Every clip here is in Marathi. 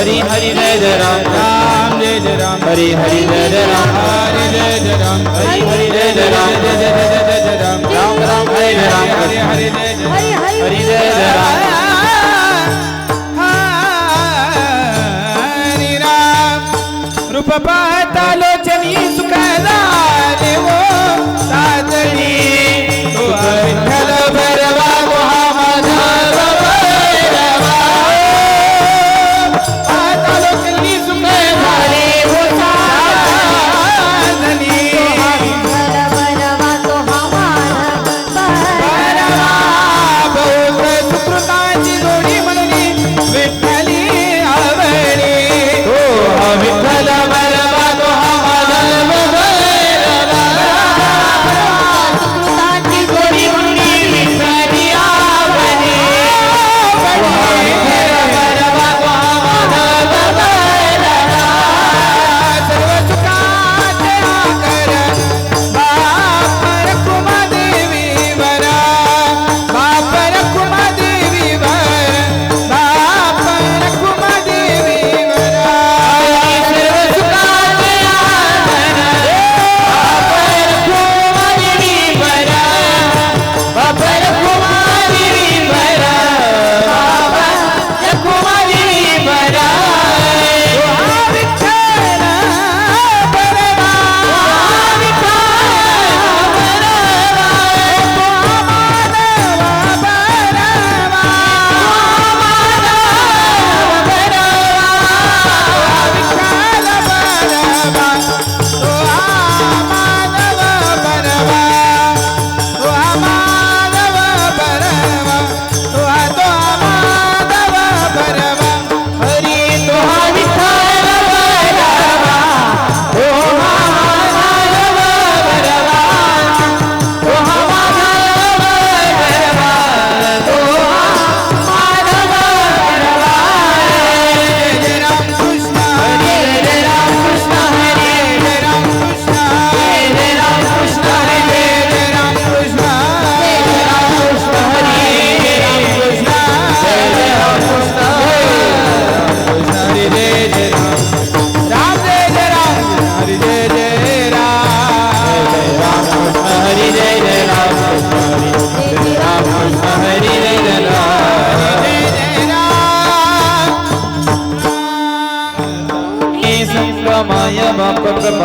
हरि हरि जय जय राम राम जय जय राम हरि हरि जय जय राम हरि जय जय राम हरि हरि जय जय राम जय जय जय जय राम राम राम हरि जय राम हरि हरि जय जय हरि जय जय राम हरि राम रूप पाहता लोचनी सुखदा देवो साजनी तो विठ्ठल भैरवा सुकृता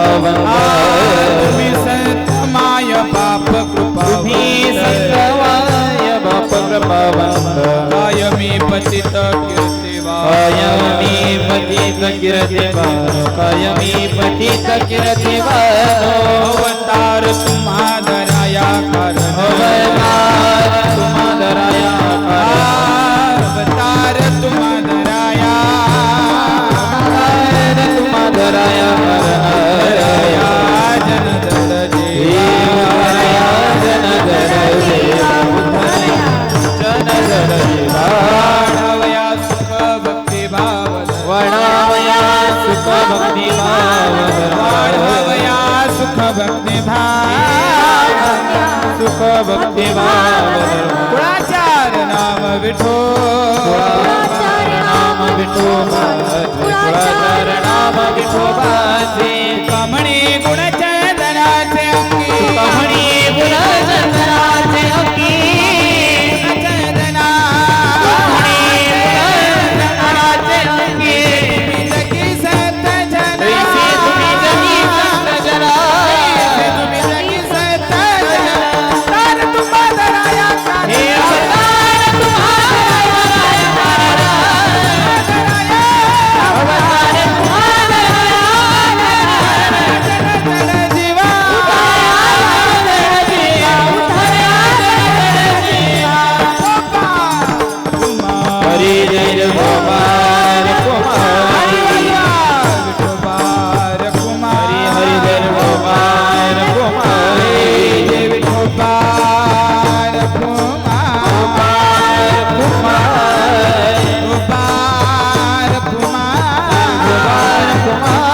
कृपावंत तुम्ही संतमाय बाप तुम्ही कृपावंत संतमाय बाप कृपावंत कायमी पतित कीर्तिवान कायमी पतित कीर्तिवान कायमी पतित कीर्तिवान अवतार तुम्हा धराया कारण अवतार तुम्हा धराया अवतार तुम्हा धराया तुम्हा धराया जनधर जीवा जनधर जीवा जनधर जीवा वाढवया सुख भक्ती भाव वणावया सुख भक्ती भाव वाढवया सुख भक्ती भाव सुख भक्ती भाव कुळाचार नाम विठो नाम विठोबा कुळाचार नाम विठोबाचे कमणी गुणचंदनाचे अंगी कमणी गुणचंदनाचे अंगी गुणचंदना गुणचंदनाचे अंगी जगी संत जन ऐसे तुम्ही जगी संत जना तुम्ही जगी संत जन तर तुम्हा धराया हे अवतार तुम्हारा अवतार तुम्हारा जीवा हरि जय गोपाल कुमारी विठोबार कुमारी हरि जय गोपाल कुमारी जय विठोबार कुमार कुमार गोपाल कुमार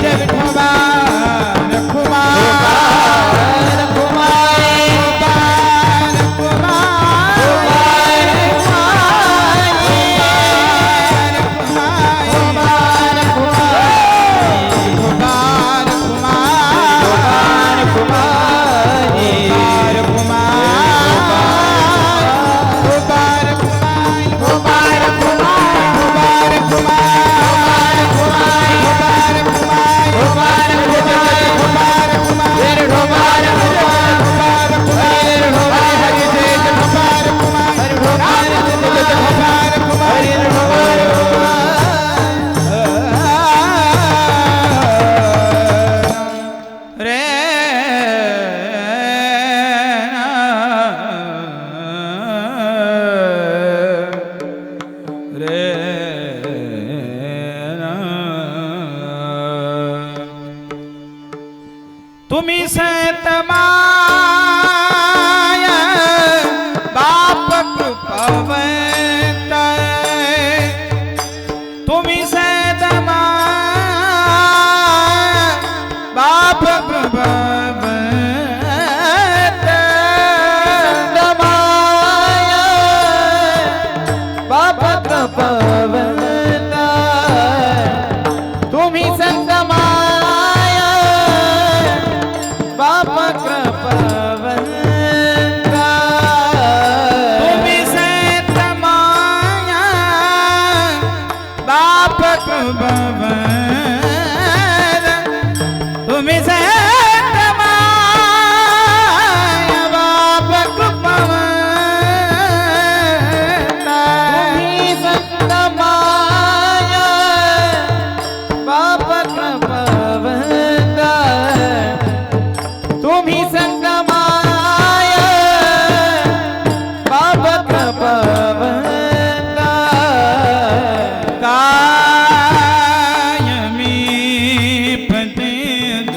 जय विठोबार कुमार गोपाल तुम्ही संतमाय बाप कृपावंत तुम्ही संतमाय बाप कृपावंत दमाय बाप कृपावंत तुम्ही संतमाय बाप कृपावंत तुम्ही संतमाय बाप कृपावंत तुम्ही संतमाय बाप कृपावंत तुम्ही संतमाय बाप कृपावंत तुम्ही संतमाय बाप कृपावंत कायमी पतित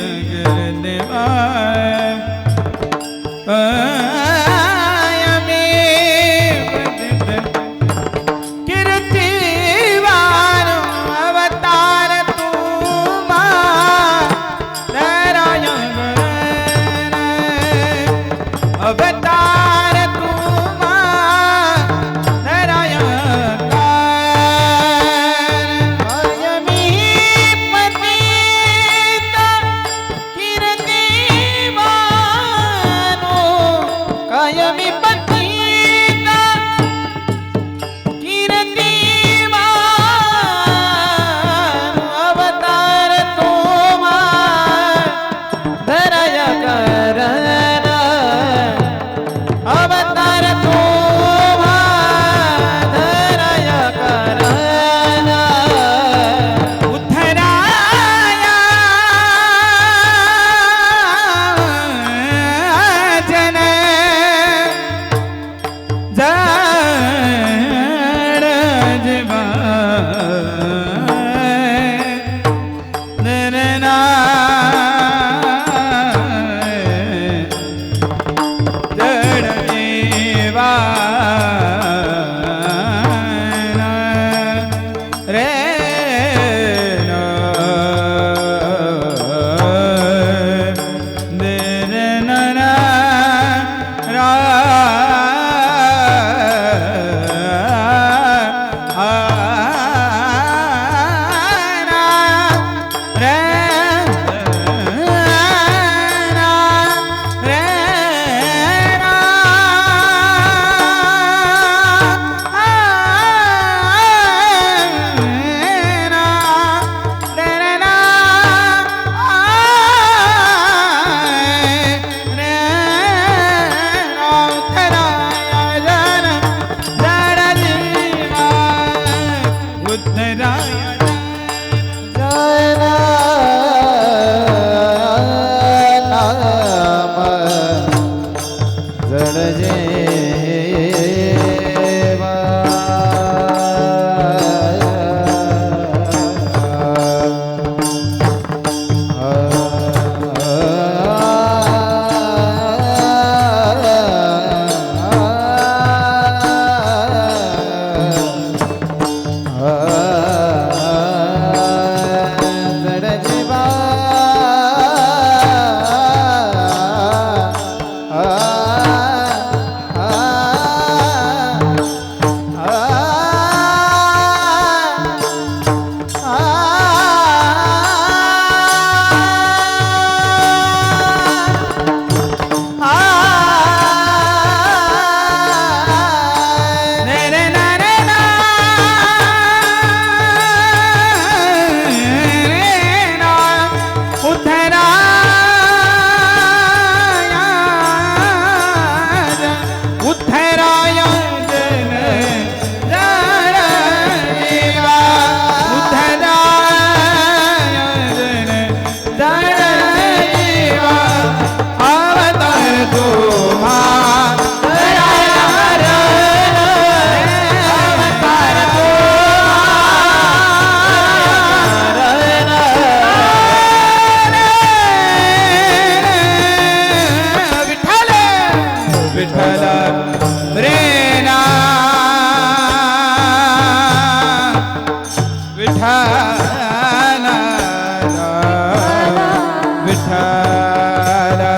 विठ्ठला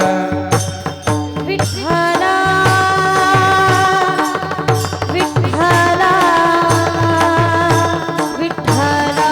विठ्ठला विठ्ठला विठ्ठला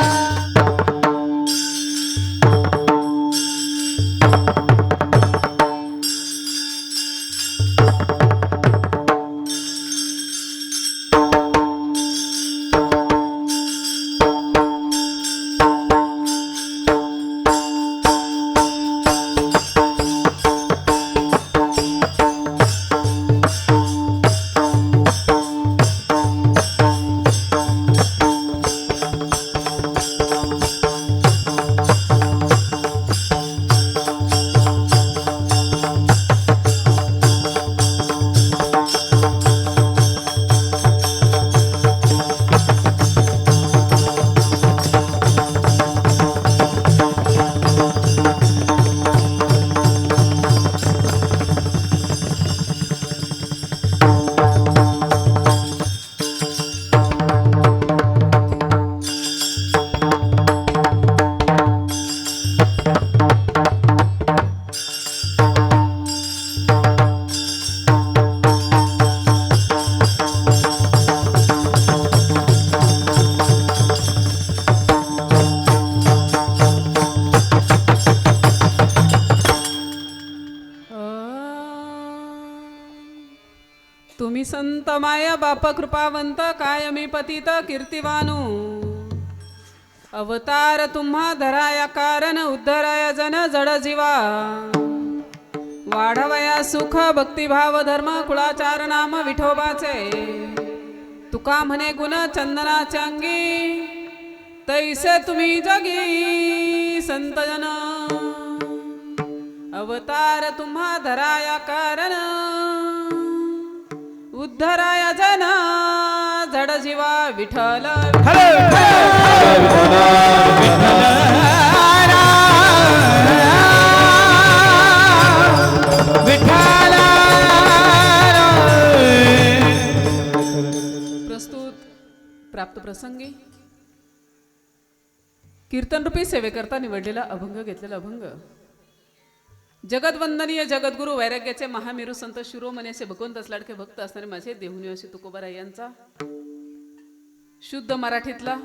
तुम्ही संत माया बाप कृपावंत कायमी पतित कीर्तिवानू अवतार तुम्हा धराया कारण उद्धराया जन जड जीवा वाढवया सुख भक्तिभाव धर्म कुळाचार नाम विठोबाचे तुका म्हणे गुण चंदनाच्या अंगी तैसे तुम्ही जगी संतजन अवतार तुम्हा धराया कारण उद्धराया जना जड जीवा विठ्ठल प्रस्तुत प्राप्त प्रसंगी कीर्तनरूपी सेवेकरता निवडलेला अभंग घेतलेला अभंग जगदवंदनीय जगद्गुरु वैराग्याचे महामेरू संत शिरोमणी असे भगवंत लाडके भक्त असणारे माझे देहुनिवासी तुकोबाराय यांचा शुद्ध मराठीतला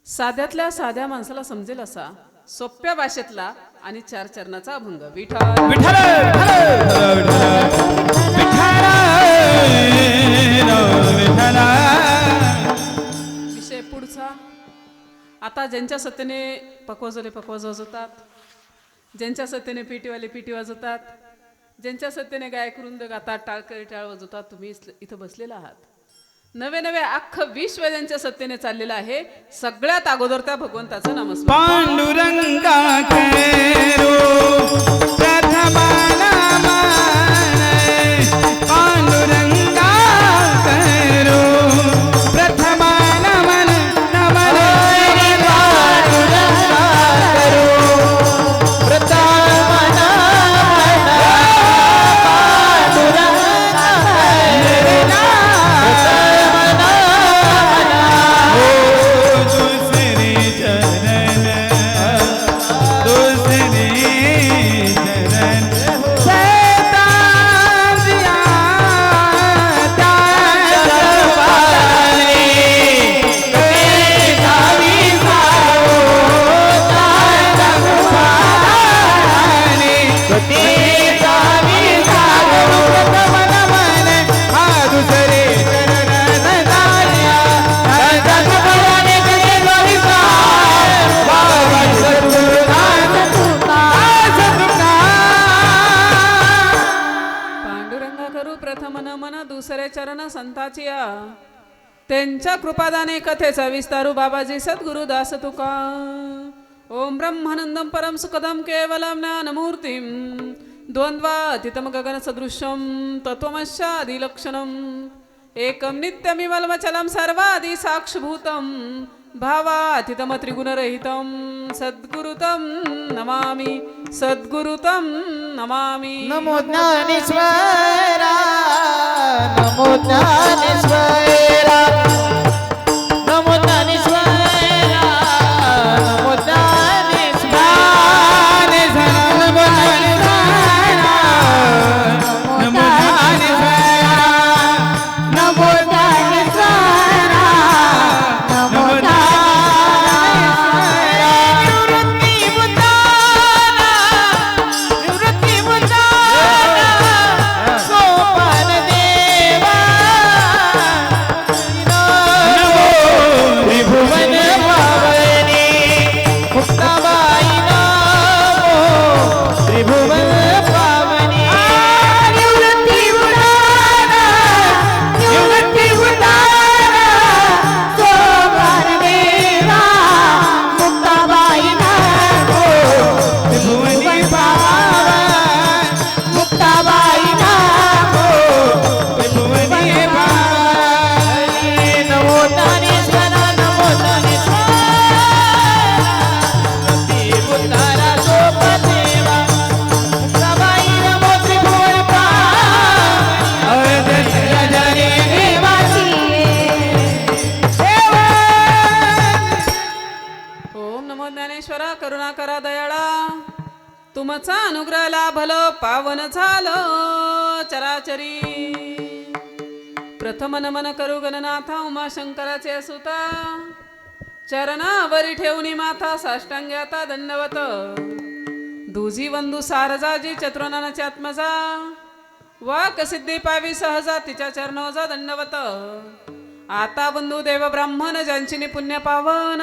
साध्यातल्या साध्या माणसाला समजेल असा सोप्या भाषेतला आणि 4 चरणाचा अभंग विठ्ठल विषय पुढचा आता ज्यांच्या सत्तेने पकवाजले पकवाज वाजवतात, ज्यांच्या सत्तेने पेटीवाले पेटी वाजवतात, ज्यांच्या सत्तेने गायकवृंद गातात, टाळकरी टाळ वाजवतात, तुम्ही इथं बसलेला आहात. नवे नवे अख्खं विश्व ज्यांच्या सत्तेने चाललेलं आहे, सगळ्यात अगोदर त्या भगवंताचं नामस्मरण. पांडुरंगा खेरो प्रथमा नमन पांडुरंगा खेरो प्रथमा नमन नमन पांडुरंगा खेरो प्रथमा नमन पांडुरंगा खेरो चरण संताची त्यांच्या कृपादाने कथेचा विस्तारू बाबाजी सद्गुरु दास तुका. ओम ब्रह्मानंदम परम सुखदम केवलम ज्ञानमूर्तिम द्वंद्वातीतम गगन सदृश्यम तत्वमस्यादिलक्षणम एकम नित्यमिवल्मचलम सर्वादि साक्षभूतम भावातीतम त्रिगुणरहितम सद्गुरुतम नमामि सद्गुरुतम नमामि. नमो ज्ञानेश्वरा नमो ज्ञानेश्वरा नमो ज्ञानेश्वरा नमो ज्ञानेश्वरा पावन मुक्ताबाई नामो त्रिभुवनी पावन नमो ज्ञानेश्वर नमो ज्ञानेश्वर उतारा सोपदेवा मुक्ताबाई नमो त्रिभुवन पावन जने निवासी ओम नमो ज्ञानेश्वरा करुणा करा दयाळा तुमचा अनुग्रह लाभलो पावन झालो चराचरी प्रथम नमन करू गणनाथा उमाशंकराचे सुता चरणावरी ठेवणी माथा साष्टांग्याता दंडवत दुजी वंदू सारजाजी चतुर्नानाचे आत्मजा वाक सिद्धी पावी सहजा तिच्या चरणोजा दंडवत आता बंधू देव ब्राह्मण ज्यांची पुण्य पावन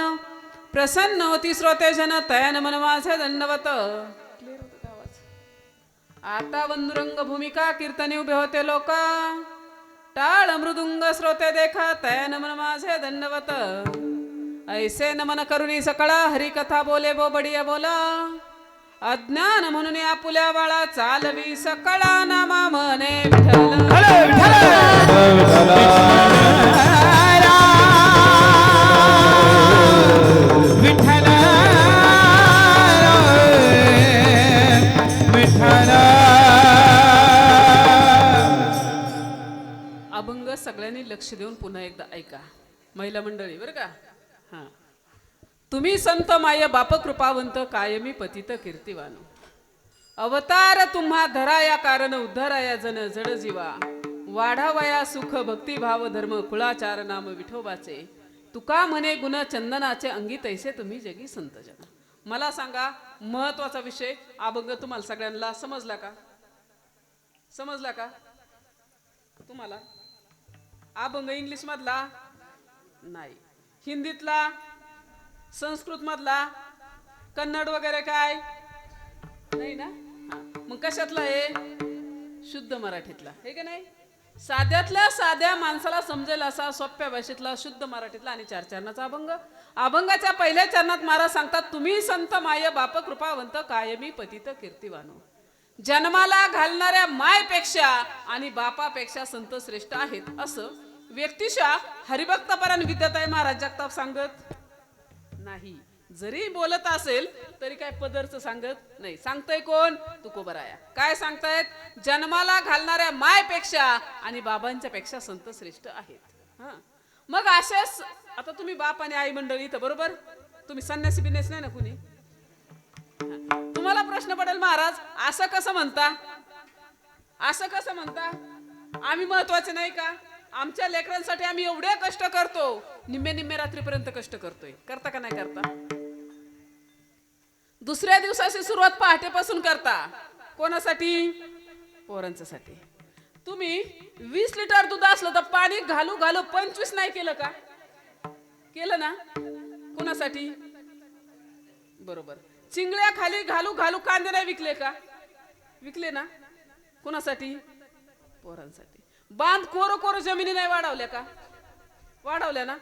प्रसन्न होती श्रोते जन तयान मन माझे दंडवत आता बंधुरंग भूमिका कीर्तनी उभे होते लोका टाळ मृदुंग श्रोते देखा तयान मन माझे दंडवत ऐसे नमन करुणी सकळा हरिकथा बोले बो बडिया बोला अज्ञान म्हणून आपुल्या बाळा चालवी सकळा नामा म्हणे विठ्ठल विठ्ठल विठ्ठल अभंग सगळ्यांनी लक्ष देऊन पुन्हा एकदा ऐका महिला मंडळी बरं का हा तुम्ही संत माय बाप कृपावंत कायमी पतित कीर्तिवान अवतार तुम्हा धराया कारण उद्धाराया जन जड जीवा वाढावया सुख भक्ती भाव धर्म कुळाचार नाम विठोबाचे तुका म्हणे गुण चंदनाचे अंगी तैसे तुम्ही जगी संत जन मला सांगा महत्वाचा विषय अभंग तुम्हाला सगळ्यांना समजला का समजला का तुम्हाला अभंग इंग्लिश मधला नाही हिंदीतला संस्कृत मधला कन्नड वगैरे काय नाही ना हा. मग कशातला आहे शुद्ध मराठीतला हे का नाही साध्यातल्या साध्या माणसाला समजेल असा सोप्या भाषेतला शुद्ध मराठीतला आणि 4 चरणाचा अभंग अभंगाच्या पहिल्या चरणात महाराज सांगतात तुम्ही संत माय बाप कृपावंत कायमी पतित कीर्तिवानो जन्माला घालणाऱ्या मायपेक्षा आणि बापापेक्षा संत श्रेष्ठ आहेत असं व्यक्तिशा हरिभक्तपरायण विद्याताई महाराज जगताप सांगत नाही जरी बोलत असेल तरी काय पदरचं सांगत नाही सांगतय कोण तुकोबराया काय सांगतायत जन्माला घालणाऱ्या मायपेक्षा आणि बाबांच्या पेक्षा संत श्रेष्ठ आहेत हा मग असेच आता तुम्ही बाप आणि आई मंडळी इथं बरोबर तुम्ही संन्यासी बिन्यासी नाही ना कुणी तुम्हाला प्रश्न पडेल महाराज असं कसं म्हणता आम्ही महत्वाचे नाही का आमच्या लेकरांसाठी आम्ही एवढे कष्ट करतो निम्मे रात्रीपर्यंत कष्ट करतोय करता का नाही करता दुसऱ्या दिवसाची सुरुवात पहाटेपासून करता कोणासाठी पोरांसाठी तुम्ही 20 लिटर दूध असलं तर पाणी घालू 25 नाही केलं का केलं ना कोणासाठी बरोबर चिंगळ्या खाली घालू कांदे नाही विकले का विकले ना कोणासाठी पोरांसाठी बांध कोरो जमिनी नाही वाढवल्या का वाढवल्या ना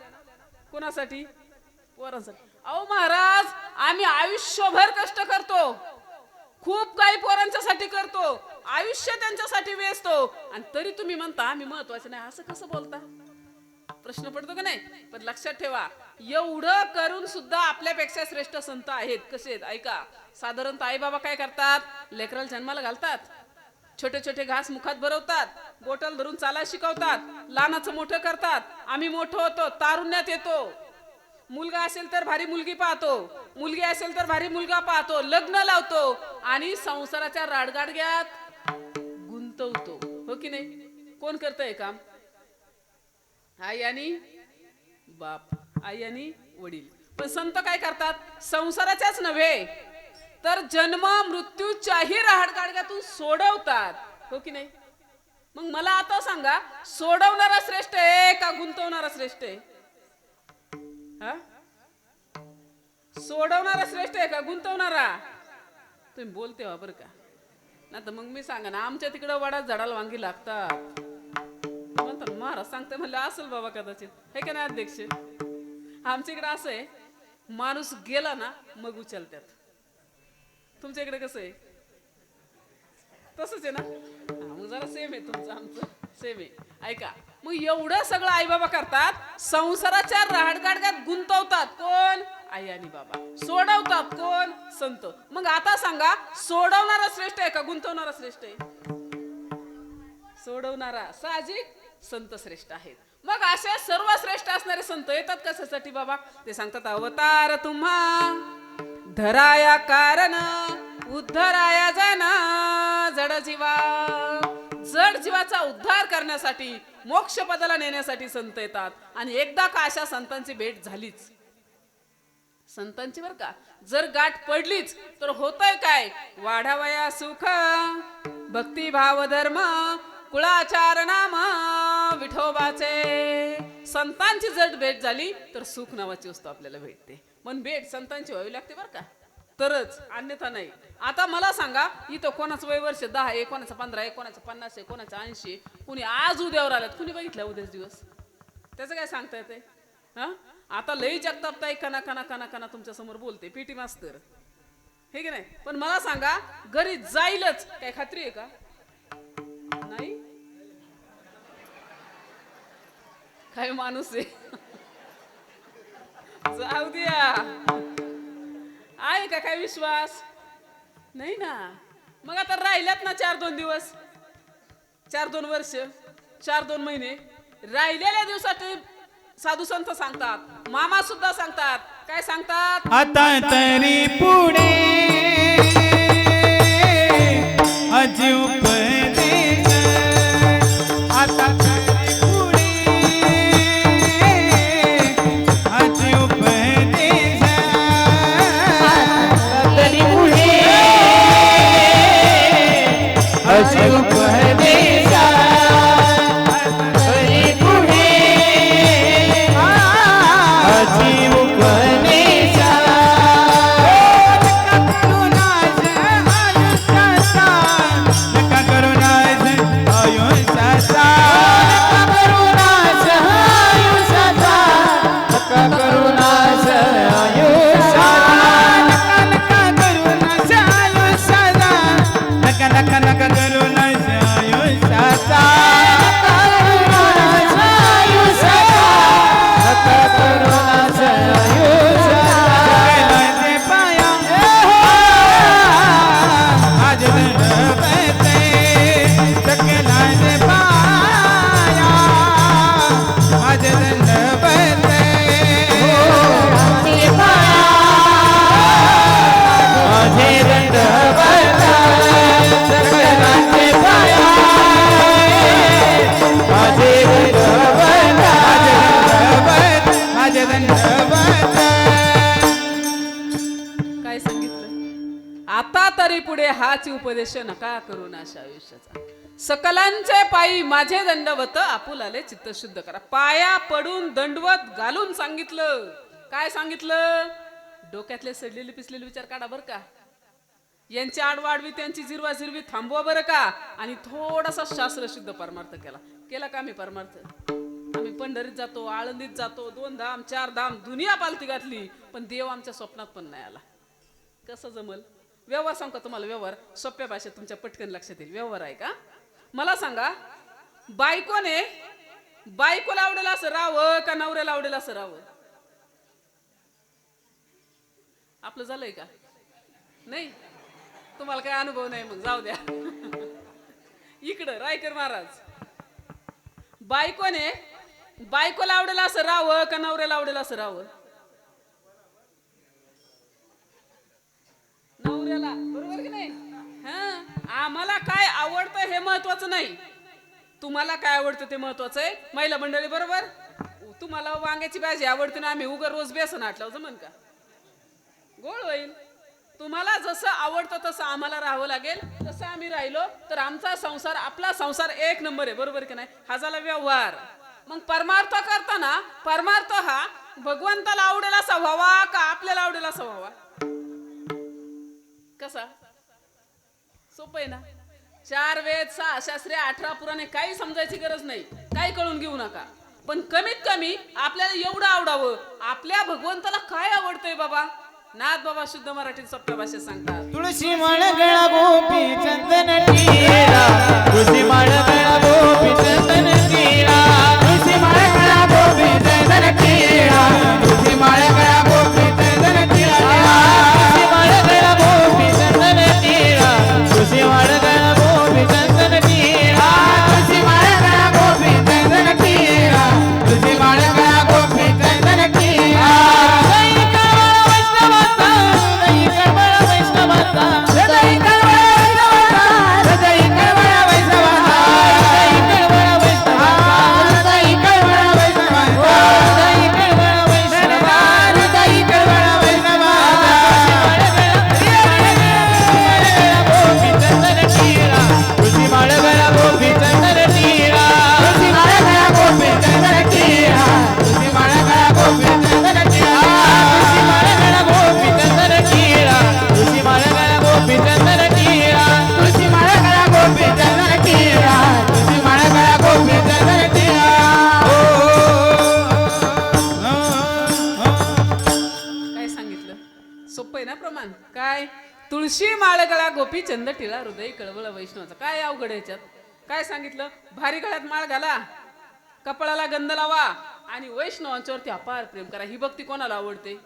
कोणासाठी पोरांसाठी अहो महाराज आम्ही आयुष्यभर कष्ट करतो खूप काही पोरांच्यासाठी करतो आयुष्य त्यांच्यासाठी वेचतो आणि तरी तुम्ही म्हणता आम्ही महत्वाचे नाही असं कसं बोलता प्रश्न पडतो का नाही पण लक्षात ठेवा एवढं करून सुद्धा आपल्यापेक्षा श्रेष्ठ संत आहेत कसे आहेत ऐका साधारणतः आई बाबा काय करतात लेकराला जन्माला घालतात छोटे छोटे घास मुखात भरवतात बोटल धरून चालायला शिकवतात लहानाचं मोठं करतात आम्ही मोठं होतो तारुण्यात येतो मुलगा असेल तर भारी मुलगी पाहतो मुलगी असेल तर भारी मुलगा पाहतो लग्न लावतो आणि संसाराच्या राडगाडग्यात गुंतवतो हो की नाही कोण करतंय काम आई आणि बाप आई आणि वडील पण संत काय करतात संसाराच्याच नव्हे तर जन्म मृत्यूच्याही राडगाडग्यातून सोडवतात हो की नाही मग मला आता सांगा सोडवणारा श्रेष्ठ आहे का गुंतवणारा श्रेष्ठ आहे हा सोडवणारा श्रेष्ठ आहे का गुंतवणारा तुम्ही बोलते वा बरं का नाही तर मग मी सांगा ना आमच्या तिकडं वडात झाडाला वांगी लागतात म्हणतात महाराज सांगते म्हणलं असेल बाबा कदाचित हे का नाही अध्यक्ष आमच्या इकडं असं आहे माणूस गेला ना मग उचलतात तुमच्या इकडे कसं आहे? तसंच आहे ना? हा, मग जरा सेम आहे तुमचं आमचं सेम आहे. ऐका, मग एवढं सगळं आई बाबा करतात, संसाराच्या राहडगाडग्यात गुंतवतात कोण? आई आणि बाबा. सोडवतात कोण? संत. मग आता सांगा, सोडवणारा श्रेष्ठ आहे का गुंतवणारा श्रेष्ठ आहे? सोडवणारा साहजिक संत श्रेष्ठ आहेत. मग असे सर्व श्रेष्ठ असणारे संत येतात कशासाठी बाबा? ते सांगतात अवतार तुम्हा धराया कारण उद्धराया जना जड जीवा. जड जीवाचा उद्धार करण्यासाठी मोक्ष पदाला नेण्यासाठी संत येतात. आणि एकदा का अशा संतांची भेट झालीच, संतांची बर का जर गाठ पडलीच तर होतंय काय? वाढावया सुख भक्ती भाव धर्म कुळाचार नाम विठोबाचे. संतांची जर भेट झाली तर सुख नावाची वस्तू आपल्याला भेटते. पण भेट संतांची व्हावी लागते बर का, तरच, अन्यथा नाही. आता मला सांगा, इथं कोणाचं वय वर्ष 10 आहे, कोणाचं 15 आहे, कोणाचं 50 आहे, कोणाचं 80 आहे, कुणी आज उद्यावर आल्यात, कुणी बघितलं उद्याच दिवस? त्याचं काय सांगता येते? हा, आता लई जगतापताई कना कना कना कना तुमच्या समोर बोलते पीटी मास्तर, हे की नाही? पण मला सांगा, घरी जाईलच काय खात्री आहे का? नाही. काय माणूस आहे. जाऊ द्या, आहे का काय विश्वास? नाही ना. मग आता राहिल्यात ना 4-2 दिवस, 4-2 वर्ष, 4-2 महिने राहिलेल्या दिवसात साधू संत सांगतात, मामा सुद्धा सांगतात. काय सांगतात? आता तरी पुढे अजी उपदेश. आता तरी पुढे अजी उपदेश. तरी पुढे अजी उपदेश. तरी पुढे अजी उपदेश. नका करू नाश आयुष्याचा. नका करू नाश आयुष्याचा. नका करू नाश आयुष्याचा. नका नका नका करू नाश आयुष्याचा. नका करू नाश आयुष्याचा. कैलाचे पाया आज दंडवते. कैलाचे पाया आज दंडवते. माझे दंडवत. कैलाचे पाया माझे दंडवत. माझे दंडवत. काय सांगितलं? आता तरी पुढे हाच उपदेश नका करू नाश आयुष्याचा. सकलांचे पायी माझे दंडवत आपुलाले चित्त शुद्ध करा. पाया पडून दंडवत घालून सांगितलं. काय सांगितलं? डोक्यातले सडलेले पिसलेले विचार काढा बर का. यांची आडवाडवी त्यांची जिरवा जिरवी थांबवा बरं का. आणि थोडासा शास्त्र शुद्ध परमार्थ केला का? आम्ही परमार्थ आम्ही पंढरीत जातो, आळंदीत जातो, 2 धाम 4 धाम दुनिया पालती घातली, पण देव आमच्या स्वप्नात पण नाही आला. कसं जमल? व्यवहार सांगतो तुम्हाला. व्यवहार सोप्या भाषेत तुमच्या पटकन लक्षात येईल. व्यवहार आहे का? मला सांगा, बायकोला आवडेल असं राहावं का नवऱ्याला आवडेल असं राहावं? आपलं झालंय का? नाही. तुम्हाला काय अनुभव नाही, मग जाऊ द्या. इकडं रायकर महाराज, बायकोला आवडेल असं राहावं का नवऱ्याला आवडेल असं राहावं? नवऱ्याला, बरोबर की नाही? हा, आम्हाला काय आवडतं हे महत्वाचं नाही, तुम्हाला काय आवडतं ते महत्वाचं आहे. महिला मंडळी बरोबर, तुम्हाला वांग्याची भाजी आवडते ना, आम्ही उगर रोज बेसन आटलं जमन का? गोळ होईल. तुम्हाला जसं आवडतं तसं आम्हाला राहावं लागेल. तसं आम्ही राहिलो तर आमचा संसार, आपला संसार 1 नंबर आहे. बरोबर की नाही? हा झाला व्यवहार. मग परमार्थ करताना, परमार्थ हा भगवंताला आवडेल असा व्हावा का आपल्याला आवडेल असा व्हावा? कसा? सोपं आहे ना. 4 वेद 6 शास्त्रे 18 पुराणे काही समजायची गरज नाही, काही कळून घेऊ नका. पण कमीत कमी आपल्याला एवढं आवडावं, आपल्या भगवंताला काय आवडतंय बाबा नाथ बाबा शुद्ध मराठीत सोप्या भाषेत सांगतात. तुळशी माळ गळा गोपी चंदन टिळा, तुळशी माळ गळा गोपी चंदन टिळा, तुळशी माळ गळा गोपी चंदन टिळा, तुळशी माळ गळा गोपी चंदन टिळा, तुळशी माळ गळा गोपी चंदन टिळा, तुळशी माळ गळा गोपी चंदन टिळा, तुळशी माळ गळा गोपी चंदन टिळा, तुळशी माळ गळा गोपी चंदन टिळा. काय सांगितलं? सोपं आहे ना प्रमाण. काय? तुळशी माळ गळा गोपी चंद टिळा, हृदय कळवळ वैष्णवाचा. काय अवघड आहे याच्यात? काय सांगितलं? भारी गळ्यात माळ घाला, कपाळाला गंध लावा आणि वैष्णवांच्यावरती अपार प्रेम करा. ही भक्ती कोणाला आवडते?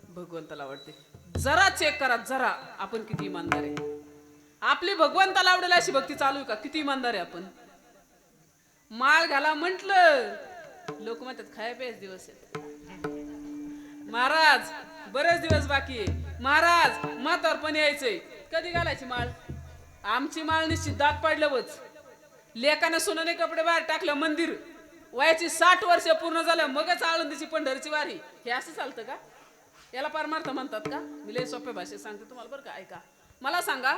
भगवंताला आवडते. जरा चेक करा, जरा आपण किती इमानदार आहे. आपली भगवंताला आवडेल अशी भक्ती चालू आहे का? किती इमानदार आहे आपण. माळ घाला म्हटलं, लोक म्हणतात खाया प्यायच दिवस आहेत महाराज, बरेच दिवस बाकी आहे महाराज, म्हातारपण यायचंय. कधी घालायची माळ? आमची माळ निश्चित दात पाडल्यावच, लेकानं सोनाने कपडे बाहेर टाकलं, मंदिर वयाची 60 वर्ष पूर्ण झालं मगच आळंदीची पंढरीची वारी. हे असं चालतं का? याला परमार्थ म्हणतात का? मी लय सोप्या भाषेत सांगते तुम्हाला बरं का. ऐका, मला सांगा,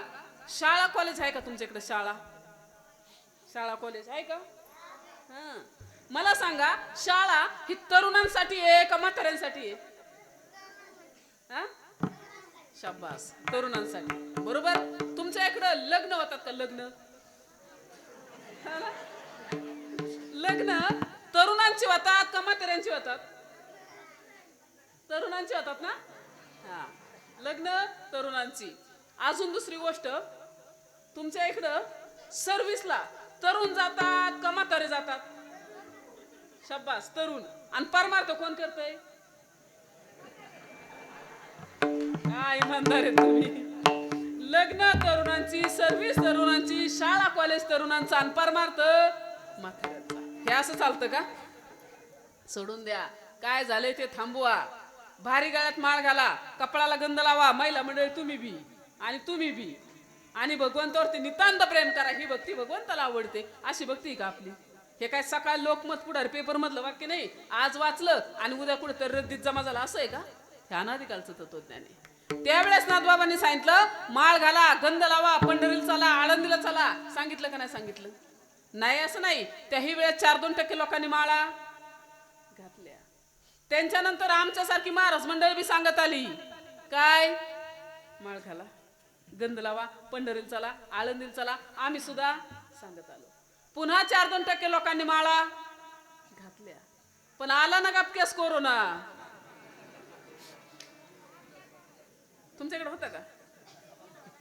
शाळा कॉलेज आहे का तुमच्याकडे? शाळा कॉलेज आहे का? हा, मला सांगा, शाळा ही तरुणांसाठी आहे का म्हाताऱ्यांसाठी आहे? हा, शाबास, तरुणांसाठी. बरोबर. तुमच्या इकडं लग्न होतात का? लग्न तरुणांची होतात का म्हाताऱ्यांची होतात? तरुणांची होतात ना. हा, लग्न तरुणांची. अजून दुसरी गोष्ट, तुमच्या इकडं सर्व्हिसला तरुण जातात का म्हातारे जातात? शाबास, तरुण. आणि परमार्थ कोण करतय? काय इमानदार आहे तुम्ही. लग्न तरुणांची, सर्व्हिस तरुणांची, शाळा कॉलेज तरुणांचा आणि परमार्थ म्हाताऱ्यांचा. हे असं चालतं का? सोडून द्या. काय झालंय ते थांबवा. भारी गळ्यात माळ घाला, कपाळाला गंध लावा, महिला मंडळी तुम्ही बी आणि तुम्ही बी, आणि भगवंतावरती नितांत प्रेम करा. ही भक्ती भगवंताला आवडते. अशी भक्ती का आपली? हे काय सकाळ लोकमत पुढारी पेपर मधलं वाक्य नाही, आज वाचलं आणि उद्या कुठे तर रद्दीत जमा झाला, असं आहे का? हे अनादिकालचं तत्वज्ञान आहे. त्यावेळेस नाथबाबांनी सांगितलं, माळ घाला, गंध लावा, पंढरीला चला, आळंदीला चला. सांगितलं का नाही सांगितलं? नाही असं नाही. त्याही वेळेस 4-2% लोकांनी माळा घातल्या. त्यांच्यानंतर आमच्यासारखी महाराज मंडळ बी सांगत आली, काय? माळ घाला, गंध लावा, पंढरीला चला, आळंदीला चला. आम्ही सुद्धा सांगत आलो. पुन्हा 4-2% लोकांनी माळा घातल्या. पण आला ना गपकेस कोरोना. तुमच्याकडे होता का?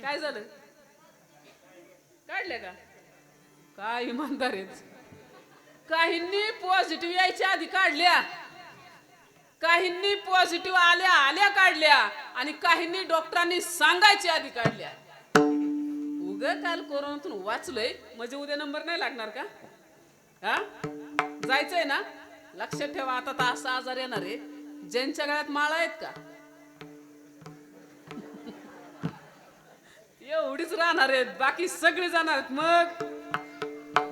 काय झालं? काढल्या का? काय इमानदार आहेत. काहींनी पॉझिटिव्ह यायच्या आधी काढल्या, काहींनी पॉझिटिव्ह आल्या काढल्या, आणि काहींनी डॉक्टरांनी सांगायच्या आधी काढल्या. उग काल कोरोनातून वाचलोय म्हणजे उद्या नंबर नाही लागणार का? हा, जायचंय ना. लक्षात ठेवा, आता तर असा आजार येणार आहे, ज्यांच्या गळ्यात माळा आहेत का एवढीच राहणार आहेत, बाकी सगळे जाणार आहेत. मग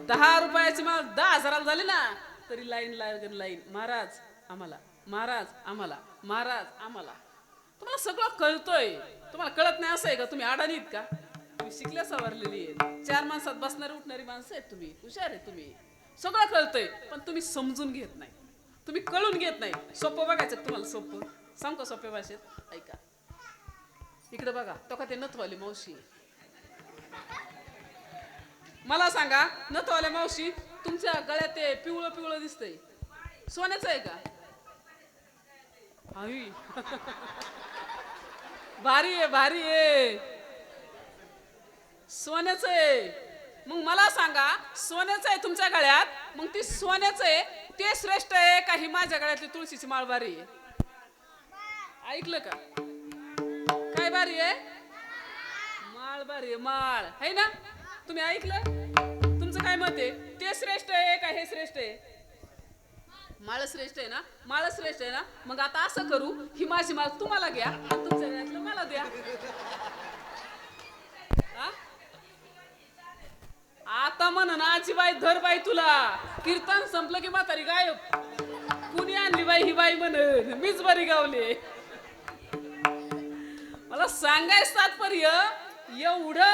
10 रुपयाची माळ 10,000 झाली ना तरी लाईन. महाराज आम्हाला, महाराज आम्हाला, महाराज आम्हाला. तुम्हाला सगळं कळतोय, तुम्हाला कळत नाही असं आहे का? तुम्ही अडाणीत का? तुम्ही शिकल्या सवारलेली आहेत, 4 माणसात बसणारी उठणारी माणसं आहेत तुम्ही, हुशार आहे तुम्ही, सगळं कळतंय. पण तुम्ही समजून घेत नाही, तुम्ही कळून घेत नाही. सोपं बघायचं तुम्हाला, सोपं सांग का सोप्या भाषेत? ऐका, इकडे बघा, तो का ते नथवाली मावशी. मला सांगा, नथवाल्या मावशी, तुमच्या गळ्यात ते पिवळं पिवळं दिसतंय, सोन्याचं आहे का? आई भारी आहे भारी आहे. सोन्याचं आहे. मग मला सांगा, सोन्याचं आहे तुमच्या गळ्यात, मग ती सोन्याचं आहे ते श्रेष्ठ आहे का ही माझ्या गळ्यातली तुळशीची माळ भारी आहे? ऐकलं का? काय भारी आहे? माळ भारी आहे, माळ है ना. तुम्ही ऐकलं? तुमचं काय मत आहे? ते श्रेष्ठ आहे का हे श्रेष्ठ आहे? माळ श्रेष्ठ आहे ना. माळ श्रेष्ठ आहे ना. मग आता असं करू, ही माझी माळ तुम्हाला घ्या आणि तुमच्या गळ्यातलं मला द्या. हा? आता म्हण ना आजी बाई धर बाई तुला. कीर्तन संपलं की म्हातारी गायब. कुणी आणली बाई ही बाई म्हण, मीच बरी गावली. मला सांगायचं तात्पर्य एवढं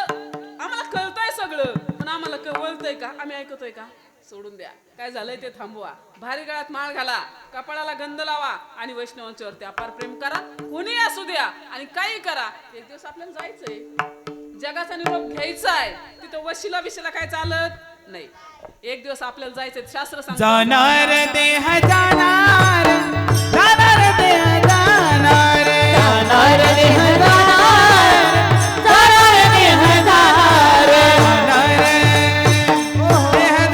आम्हाला कळतंय सगळं, पण आम्हाला कळतंय का? आम्ही ऐकतोय का? सोडून द्या. काय झालंय ते थांबवा. भारी गळ्यात माळ घाला, कपाळाला गंध लावा आणि वैष्णवांच्या वरती अपार प्रेम करा. कोणी असू द्या आणि काही करा. एक दिवस आपल्याला जायचंय, जगाचा निरोप घ्यायचा आहे. तिथं वशिला विशिला काय चालत नाही. एक दिवस आपल्याला जायचंय. शास्त्र सांगतं जाणार देह जाणार, जाणार देह जाणार, जाणार देह जाणार, जाणार देह जाणार, जाणार देह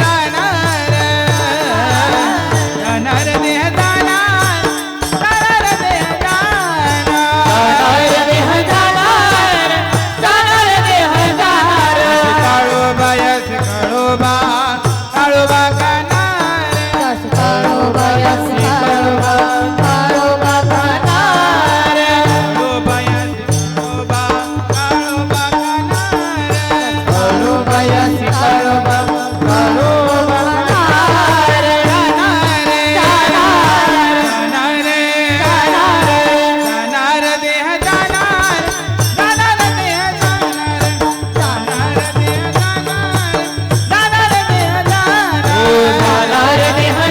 जाणार, जाणार देह जाणार देह जाणार, जाणार देह जाणार. काळोबा यस काळोबा, काळोबा कानार, काळोबा यस काळोबा, काळोबा कानार. काळोबा यस काळोबा, काळोबा कानार, काळोबा यस काळोबा, काळोबा कानार. जाणार देह जाणार, जाणार देह जाणार, जाणार देह जाणार, जाणार देह जाणार. जाणार देह जाणार, जाणार देह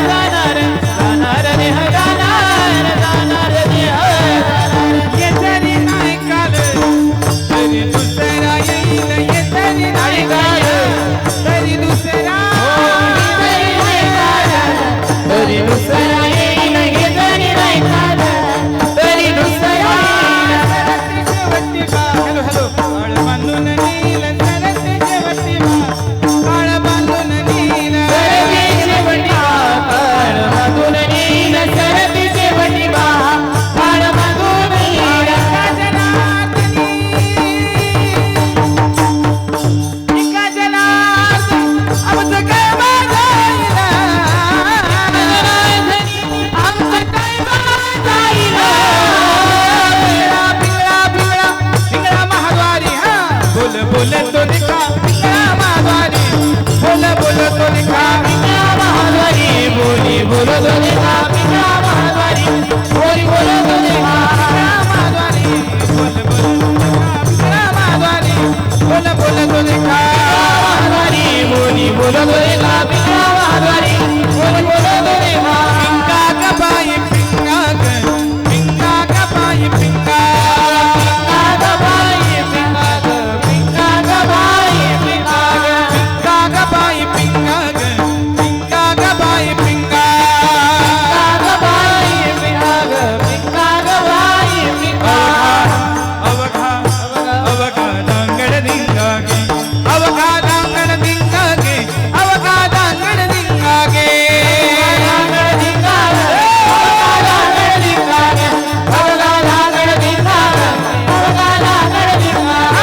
जाणार, जाणार देह जाणार, जाणार देह जाणार. येतरी नाही काल, तरी दुसरा येईल. येतरी नाही काल, तरी दुसरा. तरी दुसरा येईन, हे जरी नाही झालं, तरी दुसरा सरते शेवटी बा. Hello hello. काळ बांधून नील, सरते शेवटी बा. काळ बांधून नील, सरतीचे वटी काळ बांधून नील, सरतीचे वटी काळ बांधून नील. एका जनात आमचं काय मागायला. आमचं काय बांधायला. पिंगळा पिंगळा पिंगळा महाद्वारी. हा बोल बोल तो दिखा पिंगळा महाद्वारी. बोल बोल तो दिखा पिंगळा महाद्वारी, बोली बोलत होते हा पिंगळा महाद्वारी, बोली बोलत होते हा. महाद्वारी. बोल बोल तो दिखा पिंगळा महाद्वारी. बोल बोल तो दिखा महाद्वारी, बोली बोलत होते हा पिंगळा महाद्वारी, बोली बोलत होते हा. पिंगा ग बाई पिंगा ग, पिंगा ग बाई पिंगा. पिंगा ग बाई पिंगा ग, पिंगा ग बाई पिंगा ग. पिंगा ग बाई पिंगा ग, पिंगा ग बाई पिंगा. पिंगा ग बाई पिंगा ग, पिंगा ग बाई पिंगा. अवघा अवघा दांगड दिंगा गे, अवघा दांगड दिंगा गे, अवघा दांगड दिंगा गे. धांगड धिंगा ग, अवघा धांगड धिंगा ग, अवघा धांगड धिंगा ग, अवघा धांगड धिंगा ग.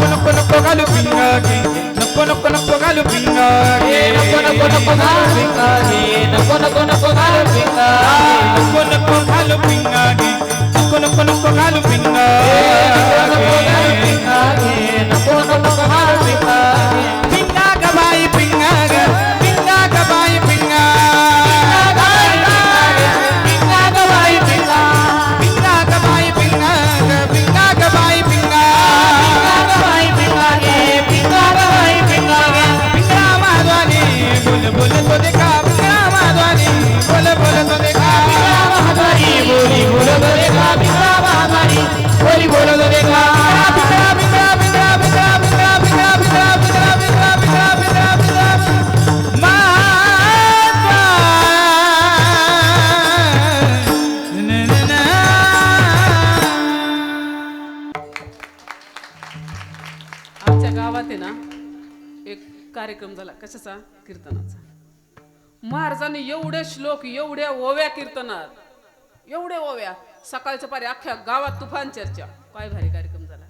नको नको नको घालू पिंगा गे, नको नको नको घालू पिंगा गे. नको नको नको घालू पिंगा गे, नको नको नको घालू पिंगा गे. नको नको घालू पिंगा गे, नको नको नको घालू पिंगा नको घालू गे. पिंगा गे, नको नको घालू पिंगा गे. पिंगा ग बाई पिंगा ग, पिंगा ग बाई पिंगा. पिंगा ग बाई पिंगा, पिंगा ग बाई पिंगा ग, पिंगा ग बाई पिंगा. पिंगा ग बाई पिंगा गे, पिंगा ग बाई पिंगा गे. पिंगळा महाद्वारी. बोल बोल तो देखा पिंगळा महाद्वारी. बोल बोल तो देखा पिंगळा महाद्वारी, बोली बोलत होते का पिंगळा महाद्वारी, बोली बोलत होते का. गावात आहे ना एक कार्यक्रम झाला. कशाचा? कीर्तनाचा. महाराजांनी एवढे श्लोक, एवढ्या ओव्या कीर्तनात, एवढ्या ओव्या, सकाळच्या पारी अख्ख्या गावात तुफान चर्चा. काय भारी कार्यक्रम झाला,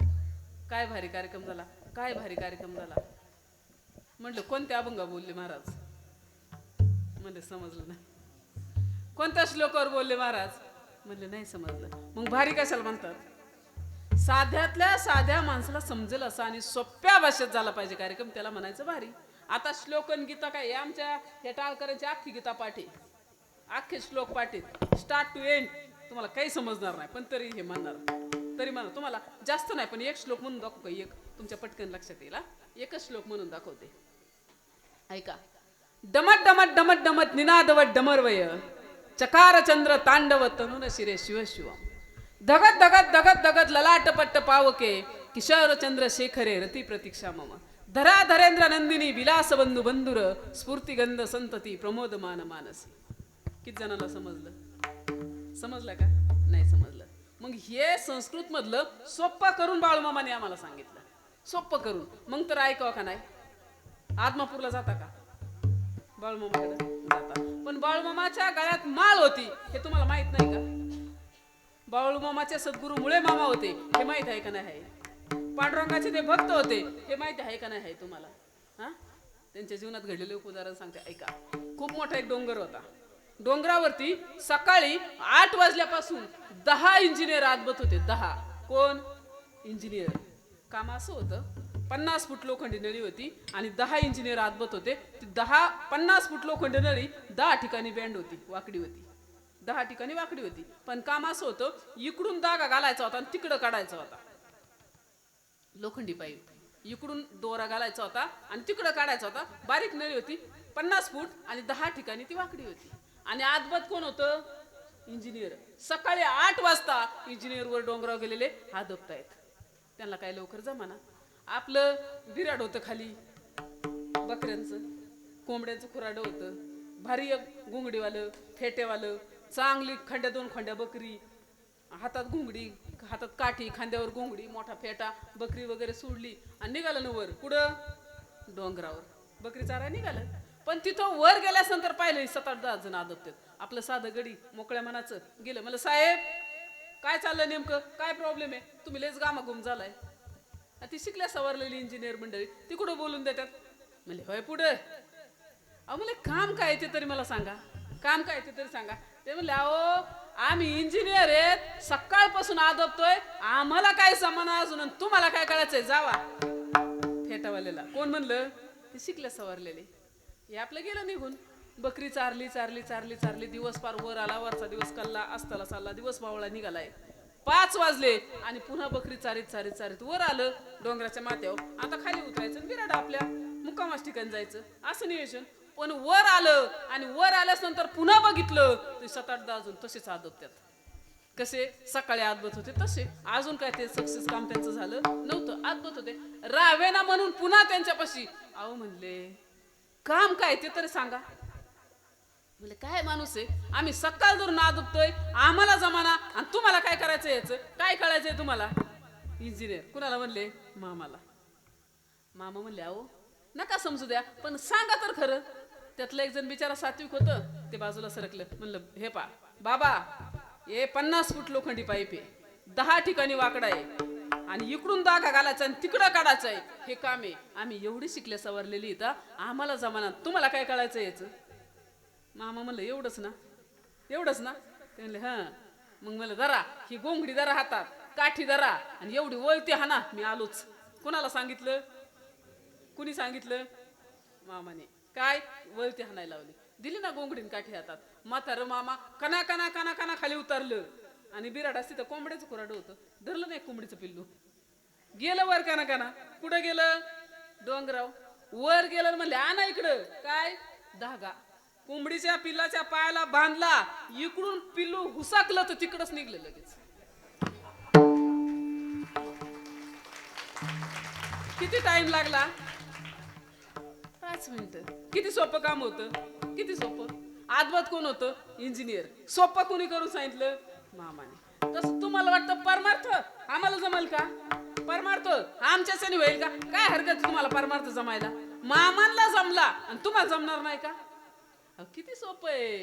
काय भारी कार्यक्रम झाला, काय भारी कार्यक्रम झाला. म्हणलं कोणत्या अभंगा बोलले महाराज? म्हणले समजलं नाही. कोणत्या श्लोकावर बोलले महाराज? म्हणले नाही समजलं. मग भारी कशाला म्हणतात? साध्यातल्या साध्या माणसाला समजेल असा आणि सोप्या भाषेत झाला पाहिजे कार्यक्रम, त्याला म्हणायचं भारी. आता श्लोकन गीता काय आमच्या या टाळकरांची अख्खी गीता पाठी, अख्खे श्लोक पाठीत स्टार्ट टू एंड, तुम्हाला काही समजणार नाही, पण तरी हे म्हणणार, तरी म्हणा. तुम्हाला जास्त नाही पण एक श्लोक म्हणून दाखवू का? एक तुमच्या पटकन लक्षात येईल. एकच श्लोक म्हणून दाखवते, ऐका. डमट डमट डमट डमट निनादवट डमरवय चकार चंद्र तांडव तनुन शिरे शिव शिव धगत धगत धगत धगत ललाटपट्ट पावके किशोर चंद्र शेखरे रती प्रतीक्षा मम धरा धरेंद्र नंदिनी विलास बंधू बंधुर स्फूर्तिगंध संतती प्रमोदमान मानसी. किती जणांना समजलं? समजलं का? नाही समजलं. मग हे संस्कृत मधलं सोप्पं करून बाळूमामाने आम्हाला सांगितलं, सोप्पं करून. मग तर ऐकावं का नाही? आदमापूरला जाता का? बाळूमामाकडे जाता, पण बाळूमामाच्या गळ्यात माळ होती हे तुम्हाला माहित नाही का? बाळूमामाचे सद्गुरू मुळे मामा होते हे माहित आहे का नाही आहे? पांडुरंगाचे ते भक्त होते हे माहिती आहे का नाही आहे तुम्हाला? हा, त्यांच्या जीवनात घडलेले एक उदाहरण सांगते, ऐका. खूप मोठा एक डोंगर होता. डोंगरावरती सकाळी 8 वाजल्यापासून 10 इंजिनियर आदबत होते. 10 कोण? इंजिनियर. काम असं होतं, 50 फूट लोखंडी नळी होती आणि 10 इंजिनियर आदबत होते. ती 50 फूट लोखंडी नळी 10 ठिकाणी बँड होती, वाकडी होती, 10 ठिकाणी वाकडी होती. पण काम असं होतं, इकडून धागा घालायचा होता आणि तिकडं काढायचा होता. लोखंडी पाईप इकडून दोरा घालायचा होता आणि तिकडं काढायचा होता. बारीक नळी होती, 50 फूट आणि 10 ठिकाणी ती वाकडी होती. आणि आदबत कोण होतं? इंजिनियर. सकाळी 8 वाजता इंजिनियर वर डोंगरावर गेलेले आदबतायत. त्यांना काय लवकर जमाना. आपलं बिराड होतं खाली, बकऱ्यांचं कोंबड्यांचं खुराडं होतं, भारी घुंगडीवालं फेटेवालं, चांगली खंड्या 2 खंड्या बकरी, हातात घुंगडी, हातात काठी, खांद्यावर घुंगडी, मोठा फेटा, बकरी वगैरे सोडली आणि निघालं ना वर. कुठं? डोंगरावर. बकरी चारा निघालं. पण तिथं वर गेल्यानंतर पाहिलं 7-8-10 जण आदबतात. आपलं साधं गडी मोकळ्या मनाचं गेलं. मला साहेब काय चाललंय नेमकं, काय प्रॉब्लेम आहे, तुम्ही लयच गामागुम झालाय. ती शिकल्या सवारलेली इंजिनियर मंडळी ती कुठं बोलून देतात? म्हणजे होय पुढं. अहो मला काम काय ते तरी मला सांगा, काम काय ते तरी सांगा. ते म्हणले अहो आम्ही इंजिनियर आहेत, सकाळपासून आदबतोय, आम्हाला काय समान अजून, तुम्हाला काय कळायचंय, जावा. फेटावालेला कोण म्हणलं? ते शिकल्या सवारलेले. हे आपलं गेलं निघून. बकरी चारली चारली चारली चारली, दिवस पार वर आला, वरचा दिवस कल्ला असताला चालला, दिवस मावळा निघालाय. 5 वाजले आणि पुन्हा बकरी चारीत चारीत चारीत वर आलं डोंगराच्या माथ्यावर. आता खाली उतरायचं, बिराड आपल्या मुक्कामाच ठिकाणी जायचं, असं नियोजन. पण वर आलं आणि वर आल्यानंतर पुन्हा बघितलं ते 7-8-10 जण तसेच आदबतात. कसे? सकाळी आदबत होते तसे. अजून काय ते सक्सेस काम त्यांचं झालं नव्हतं, आदबत होते. रावेना म्हणून पुन्हा त्यांच्यापाशी. अहो म्हणले काम काय ते तरी सांगा. म्हणजे काय माणूस आहे, आम्ही सकाळ धरून आदबतोय, आम्हाला जमाना, आणि तुम्हाला काय करायचं, याचं काय कळायचंय तुम्हाला? इंजिनियर. कुणाला म्हणले? मामाला. मामा म्हणले अहो नका समजू द्या, पण सांगा तर खरं. त्यातलं एक जण बिचारा सात्विक होतं, ते बाजूला सरकलं. म्हणलं हे पा बाबा, हे 50 फूट लोखंडी पाईप आहे, 10 ठिकाणी वाकडा आहे आणि इकडून धागा घालायचा आणि तिकडं काढायचं आहे, हे काम आहे. आम्ही एवढी शिकल्या सवरलेली इथं, आम्हाला जमाना, तुम्हाला काय कळायचं याचं? मामा म्हणलं एवढंच ना, एवढंच ना. ते म्हणले हां. मग म्हणलं धरा ही गोंगडी, धरा हातात, काठी धरा आणि एवढी वळती हाना, मी आलोच. कुणाला सांगितलं? कुणी सांगितलं? मामाने. काय? वळती हाणायला लावली. दिली ना गोंगडीन काठी हातात. म्हातारं मामा कना कना कना कना खाली उतरलं आणि बिराड असती तर कोंबड्याचं खुराडं होतं, धरलं नाही कोंबडीचं पिल्लू, गेलं वर कना कना. कुठं गेलं? डोंगराव. वर गेलं म्हणले आणा इकडं. काय? धागा कोंबडीच्या पिल्लाच्या पायाला बांधला, इकडून पिल्लू हुसाकलं तर तिकडच निघलं लगेच. किती टाइम लागला? 5 मिनिटं. किती सोपं काम होतं, किती सोपं. आदबत कोण होतं? इंजिनियर. सोपं कोणी करून सांगितलं? मामाने. तसं तुम्हाला वाटतं परमार्थ आम्हाला जमल का? परमार्थ आमच्याच्याने होईल का? काय हरकत आहे तुम्हाला परमार्थ जमायला? मामांना जमला आणि तुम्हाला जमणार नाही का? अहो, किती सोपं आहे,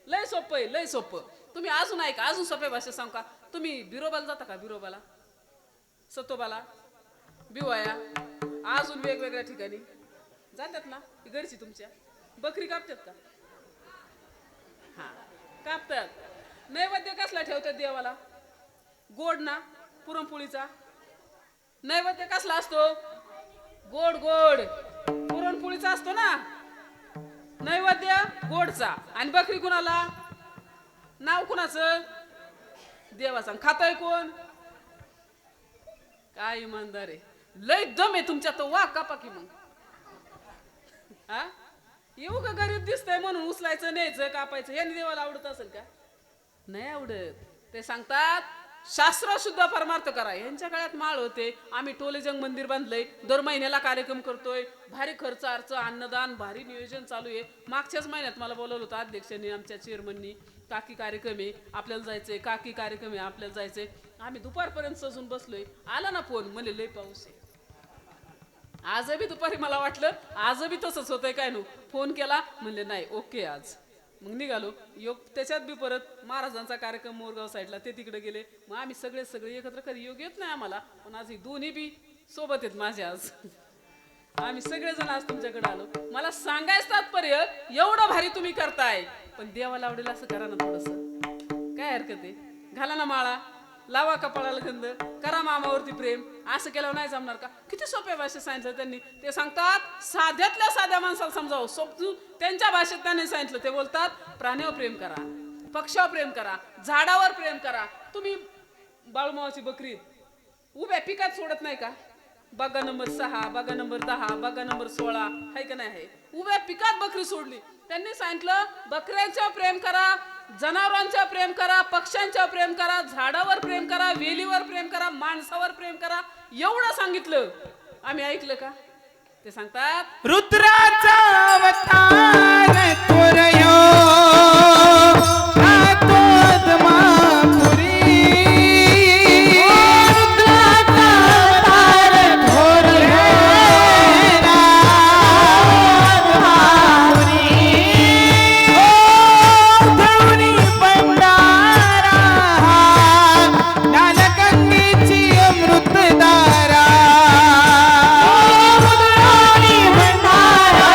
लय सोपं आहे, लय सोपं. तुम्ही अजून ऐका, अजून सोप्या भाषेत सांगू का? तुम्ही बिरोबाला जाता का? बिरोबाला, सतोबाला, बिवाया, अजून वेगवेगळ्या ठिकाणी जातात ना? घरची तुमच्या बकरी कापतात का? हा, कापतात. नैवेद्य कसला ठेवतात देवाला? गोड ना, पुरणपोळीचा. नैवेद्य कसला असतो? गोड गोड पुरणपोळीचा असतो ना नैवेद्य, गोडचा. आणि बकरी कुणाला? नाव कुणाचं? देवाचं. खाताय कोण? काय इमानदार आहे, लय दम आहे तुमच्या. तो वा कापा की मग. हा, येऊ का गरीब दिसतंय म्हणून उचलायचं, न्यायचं, कापायचं. याने देवाला आवडत असेल का? नाही आवडत. ते सांगतात शास्त्र सुद्धा परमार्थ करा. यांच्या काळात माळ होते, आम्ही टोलेजंग मंदिर बांधलंय, दर महिन्याला कार्यक्रम करतोय, भारी खर्च अर्च, अन्नदान, भारी नियोजन चालू आहे. मागच्याच महिन्यात मला बोलवलं होतं अध्यक्षांनी, आमच्या चेअरमननी, काकी कार्यक्रम आहे आपल्याला जायचंय, काकी कार्यक्रम आहे आपल्याला जायचंय. आम्ही दुपारपर्यंत सजून बसलोय. आला ना फोन, म्हणले लय पाऊस आहे. आजही दुपारी मला वाटलं आजही तसंच होतंय काय नो. फोन केला, म्हणले नाही ओके आज. मग निघालो. योग त्याच्यात बी परत महाराजांचा कार्यक्रम मोरगाव साईडला, ते तिकडे गेले. मग आम्ही सगळे एकत्र, कधी योग येत नाही आम्हाला, पण आज ही दोन्ही बी सोबत आहेत माझे. आज आम्ही सगळेजण आज तुमच्याकडे आलो. मला सांगायचं तात्पर्य, एवढं भारी तुम्ही करताय, पण देवाला आवडेल असं करा ना थोडस. काय हरकत आहे? घाला ना माळा, लावा कपाळाला गंध, करा मामावरती प्रेम. असं केलं नाही जमणार का? किती सोप्या भाषेत सांगितलं त्यांनी. ते सांगतात साध्यातल्या साध्या माणसाला समजावं, सोपू त्यांच्या भाषेत त्यांनी सांगितलं. ते बोलतात प्राण्यावर प्रेम करा, पक्ष्यावर प्रेम करा, झाडावर प्रेम करा. तुम्ही बाळूमावाची बकरी उभ्या पिकात सोडत नाही का? बागा नंबर 6, बागा नंबर 10, बागा नंबर 16 आहे का नाही? आहे. उभ्या पिकात बकरी सोडली. त्यांनी सांगितलं बकऱ्यांच्यावर प्रेम करा, जनावरांच्यावर प्रेम करा, पक्ष्यांच्यावर प्रेम करा, झाडावर प्रेम करा, वेलीवर प्रेम करा, माणसावर प्रेम करा. एवढं सांगितलं. आम्ही ऐकलं का? ते सांगतात रुद्राचा अवतार तोरयो आत्मापुरी. रुद्राचा अवतार तोरयो आत्मापुरी. धरुणी भंडारा ज्ञानगंगेची अमृतधारा. भंडारा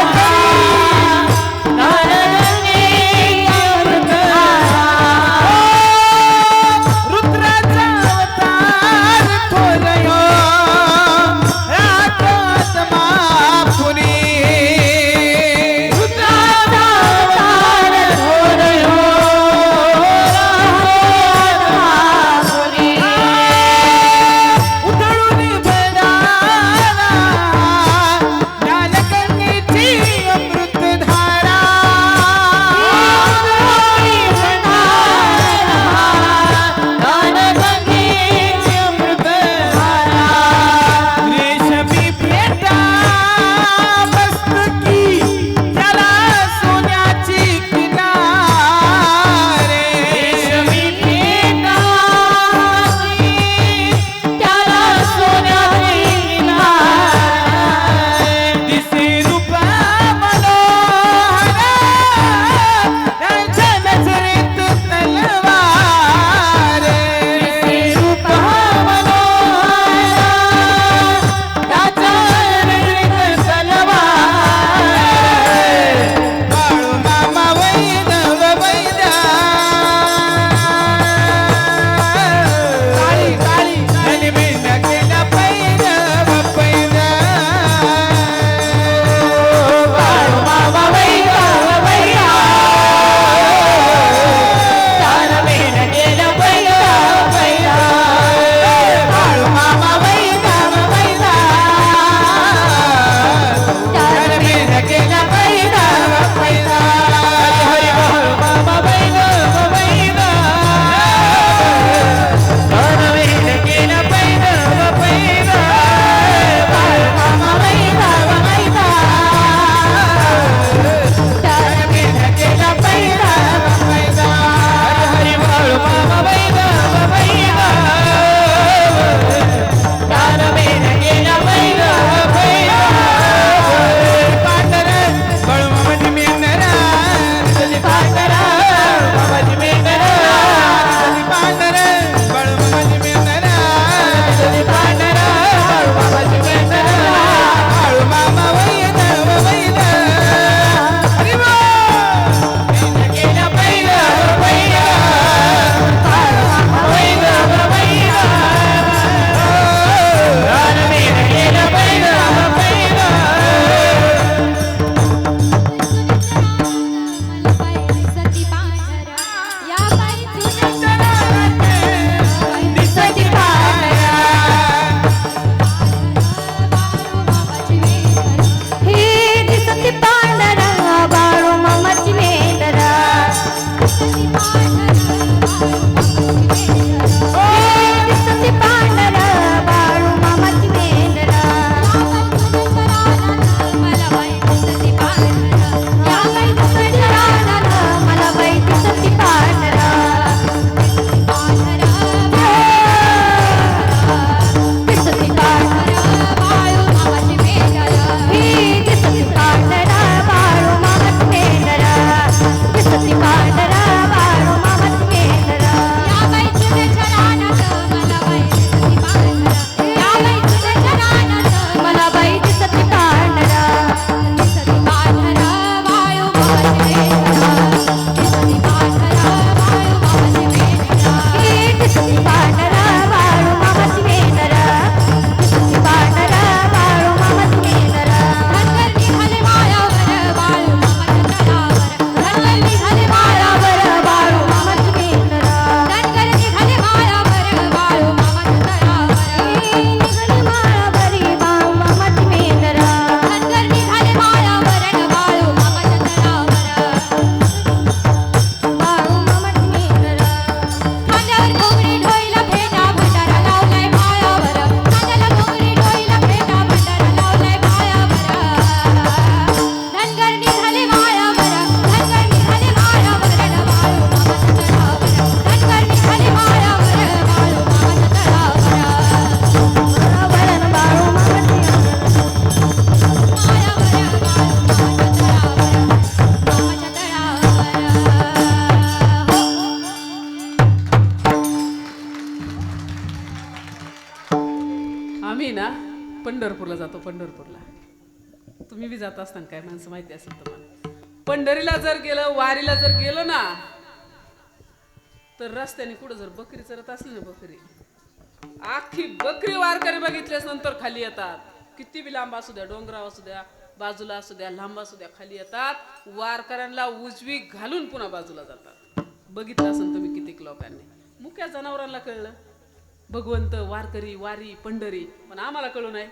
पंढरपूरला जातो. पंढरपूरला तुम्ही बी जात असताना काय माणसं माहिती असेल तुम्हाला. पंढरीला जर गेलं, वारीला जर गेलो ना, तर रस्त्याने कुठं जर बकरी चरत असली ना, बकरी आखी बकरी वारकरी बघितल्यास नंतर खाली येतात. किती बी लांब असू द्या, डोंगराव असू द्या, बाजूला असू द्या, लांब असू द्या, खाली येतात. वारकऱ्यांना उजवी घालून पुन्हा बाजूला जातात. बघितलं असेल तुम्ही कितीक लोकांनी. मुक्या जनावरांना कळलं भगवंत, वारकरी, वारी, पंढरी, पण आम्हाला कळू नाही.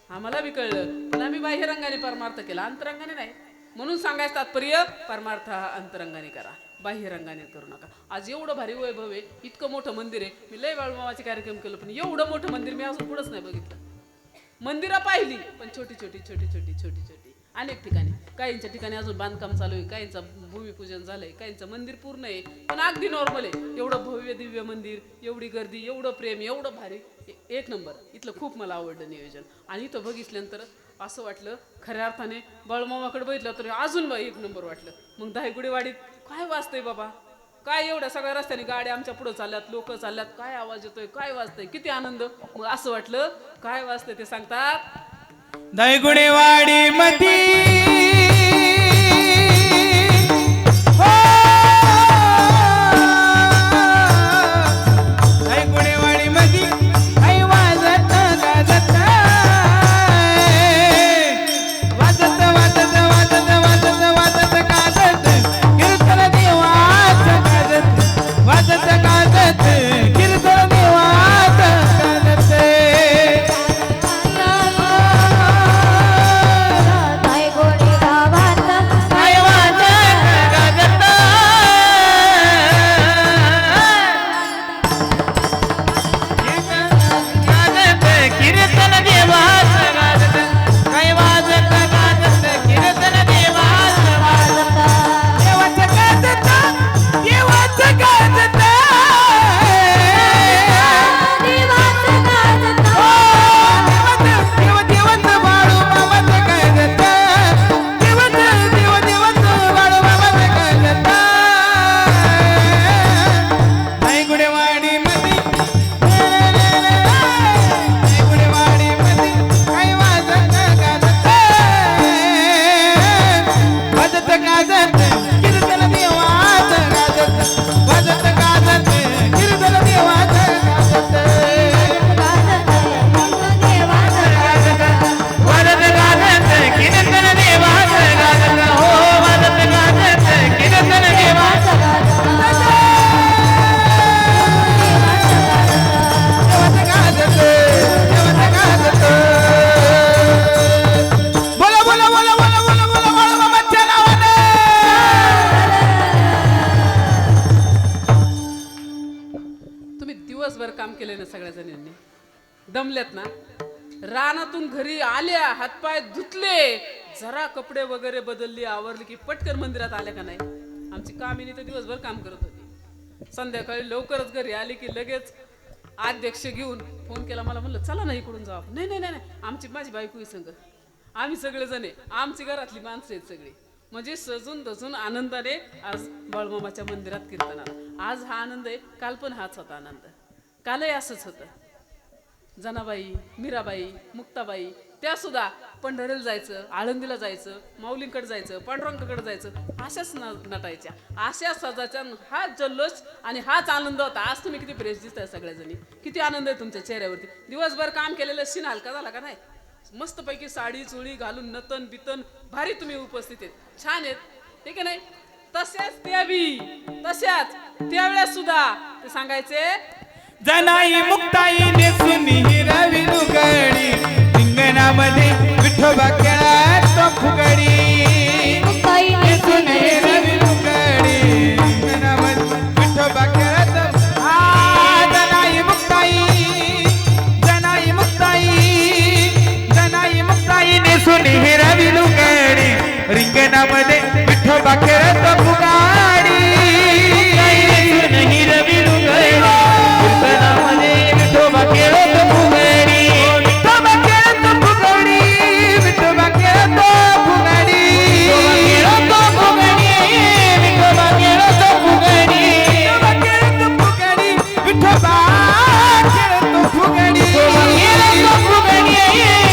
आम्हाला बी कळलं, पण आम्ही बाह्यरंगाने परमार्थ केला, अंतरंगाने नाही. म्हणून सांगायचं तात्पर्य, परमार्थ हा अंतरंगाने करा, बाह्यरंगाने करू नका. आज एवढं भारी वैभव आहे, इतकं मोठं मंदिर आहे. मी लय बाळूमामाचे कार्यक्रम केलं, पण एवढं मोठं मंदिर मी अजून कुठंच नाही बघितलं. मंदिरं पाहिली, पण छोटी छोटी छोटी छोटी छोटी छोटी अनेक ठिकाणी. काहींच्या ठिकाणी अजून बांधकाम चालू आहे, काहींचं भूमिपूजन झालंय, काहींचं मंदिर पूर्ण आहे, पण अगदी नॉर्मल आहे. एवढं भव्य दिव्य मंदिर, एवढी गर्दी, एवढं प्रेम, एवढं भारी, एक नंबर. इथलं खूप मला आवडलं नियोजन. आणि इथं बघितल्यानंतर असं वाटलं, खऱ्या अर्थाने बाळूमामाकडे बघितलं तर अजून एक नंबर वाटलं. मग दहीगुडेवाडीत काय वाजतंय बाबा, काय एवढ्या सगळ्या रस्त्याने गाड्या आमच्या पुढे चालल्यात, लोक चालल्यात, काय आवाज येतोय, काय वाजतंय, किती आनंद. मग असं वाटलं, काय वाजतंय ते सांगतात. दहीगुडेवाडी मधी दहीगुडेवाडी मधी आई वाजत गाजत, वाजत वाजत वाजत वाजत वाजत गाजत कीर्तन देवाचं गाजत, वाजत गाजत कीर्तन देवाचं गाजत. दमल्यात ना, रानातून घरी आल्या, हातपाय धुतले, जरा कपडे वगैरे बदलली, आवरली की पटकन मंदिरात आल्या का नाही. आमची कामिनी तर दिवसभर काम करत होती, संध्याकाळी लवकरच घरी आली की लगेच अध्यक्ष घेऊन फोन केला मला. म्हणलं चला ना इकडून जाऊ. नाही नाही नाही, आमची माझी बायको संग, आम्ही सगळेजण आहे, आमची घरातली माणसं आहेत सगळी. म्हणजे सजून धजून आनंदाने आज बाळूमामाच्या मंदिरात कीर्तनाला. आज हा आनंद आहे, काल पण हाच होता आनंद. कालही असंच होतं. जनाबाई, मीराबाई, मुक्ताबाई, त्या सुद्धा पंढरीला जायचं, आळंदीला जायचं, माऊलींकडे जायचं, पांडुरंगाकडे जायचं, अशाच नटायच्या, अशा सजाच्या. हा जल्लोष आणि हाच आनंद होता. आज तुम्ही किती फ्रेश दिसताय सगळ्याजणी, किती आनंद आहे तुमच्या चेहऱ्यावरती. दिवसभर काम केलेलं सीन हलका झाला का नाही. मस्तपैकी साडी चोळी घालून नतन बितन भारी तुम्ही उपस्थित आहेत, छान आहेत, ठीक आहे नाही. तशाच त्या बी तशाच त्यावेळेस सुद्धा ते सांगायचे, जनाई मुक्ताई नेसून हिरवी लुगडी, रिंगणामध्ये विठोबा खेळात फुगडी. नेसून हिरवी लुगडी, रिंगणामध्ये विठोबा खेळात. जनाई मुक्ताई, जनाई मुक्ताई, जनाई मुक्ताई नेसून हिरवी लुगडी, रिंगणामध्ये विठोबा खेळात फुगडी. हिरवी लुगडी, विठोबा खेळत फुगडी, विठोबा खेळत फुगडी, विठोबा खेळत फुगडी, विठोबा खेळत फुगडी, विठोबा खेळत फुगडी, विठोबा खेळत फुगडी, विठोबा खेळत फुगडी, विठोबा खेळत फुगडी.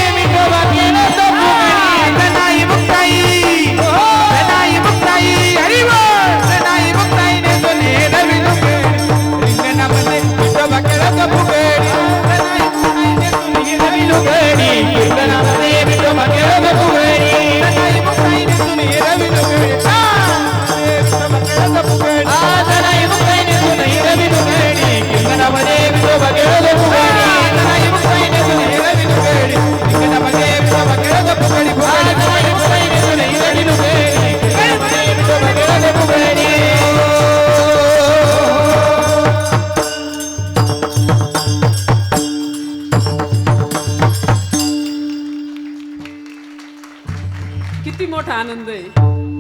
किती मोठा आनंद आहे,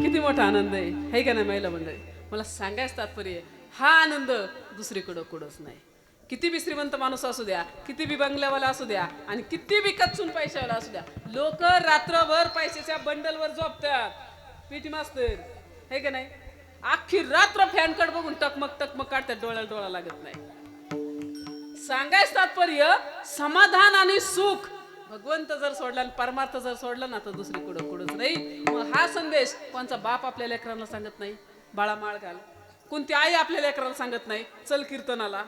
किती मोठा आनंद आहे, है का नाही महिला मंडळी? मला सांगायचं तात्पर्य आहे, हा आनंद दुसरीकडं कुठंच नाही. किती बी श्रीमंत माणूस असू द्या, किती बी बंगल्यावाला असू द्या आणि किती बी कच्चून पैशावाला असू द्या, लोक रात्रभर पैशाच्या बंडलवर झोपतात. पीटी मास्तर है का नाही? अख्खी रात्र फॅनकड बघून टकमक टकमक काढतात, डोळ्याला डोळा लागत नाही. सांगायचं तात्पर्य समाधान आणि सुख भगवंत जर सोडला आणि परमार्थ जर सोडला ना तर दुसरी कुठंच नाही. मग हा संदेश कोणचा बाप आपल्या लेकरांना सांगत नाही, बाळा माळ घाल. कोणती आई आपल्या लेकराला सांगत नाही, चल कीर्तनाला.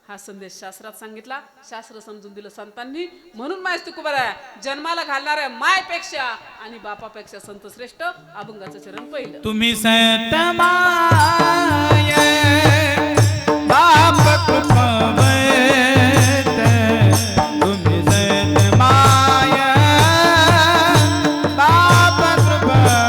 हा संदेश शास्त्रात सांगितला, शास्त्र समजून दिलं संतांनी. म्हणून माहिती तुकोबाराया जन्माला घालणाऱ्या मायपेक्षा आणि बापापेक्षा संत श्रेष्ठ. अभंगाचं चरण पहिलं. तुम्ही संत माय बाप कृपावंत, तुम्ही संत माय बाप कृपावंत,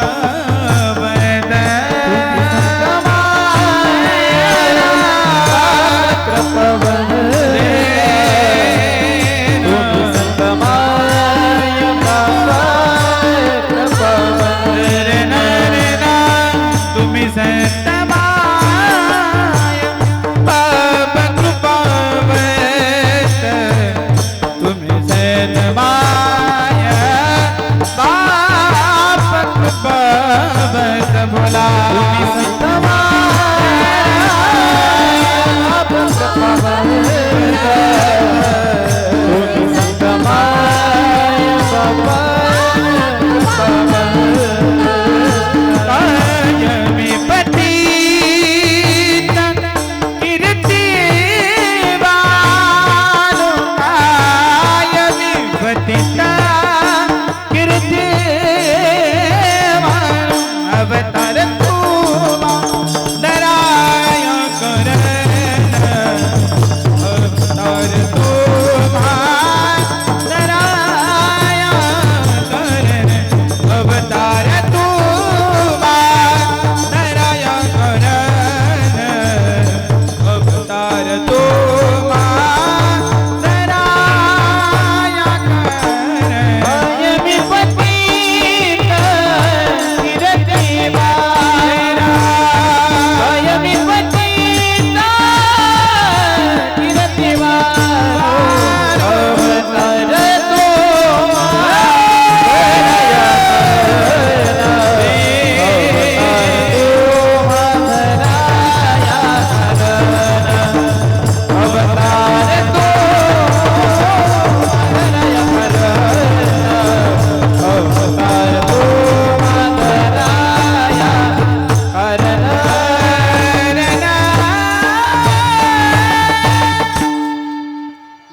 तुम्ही संत माय बाप कृपावंत, तुम्ही संत माय बाप कृपावंत. बोला तुम्ही संत माय बाप कृपावंत, तुम्ही संत माय बाप अवतार तुमा दराया करण, अवतार तुमा दराया करण, अवतार तुमा दराया करण, अवतार तुमा दराया करण. मी पतित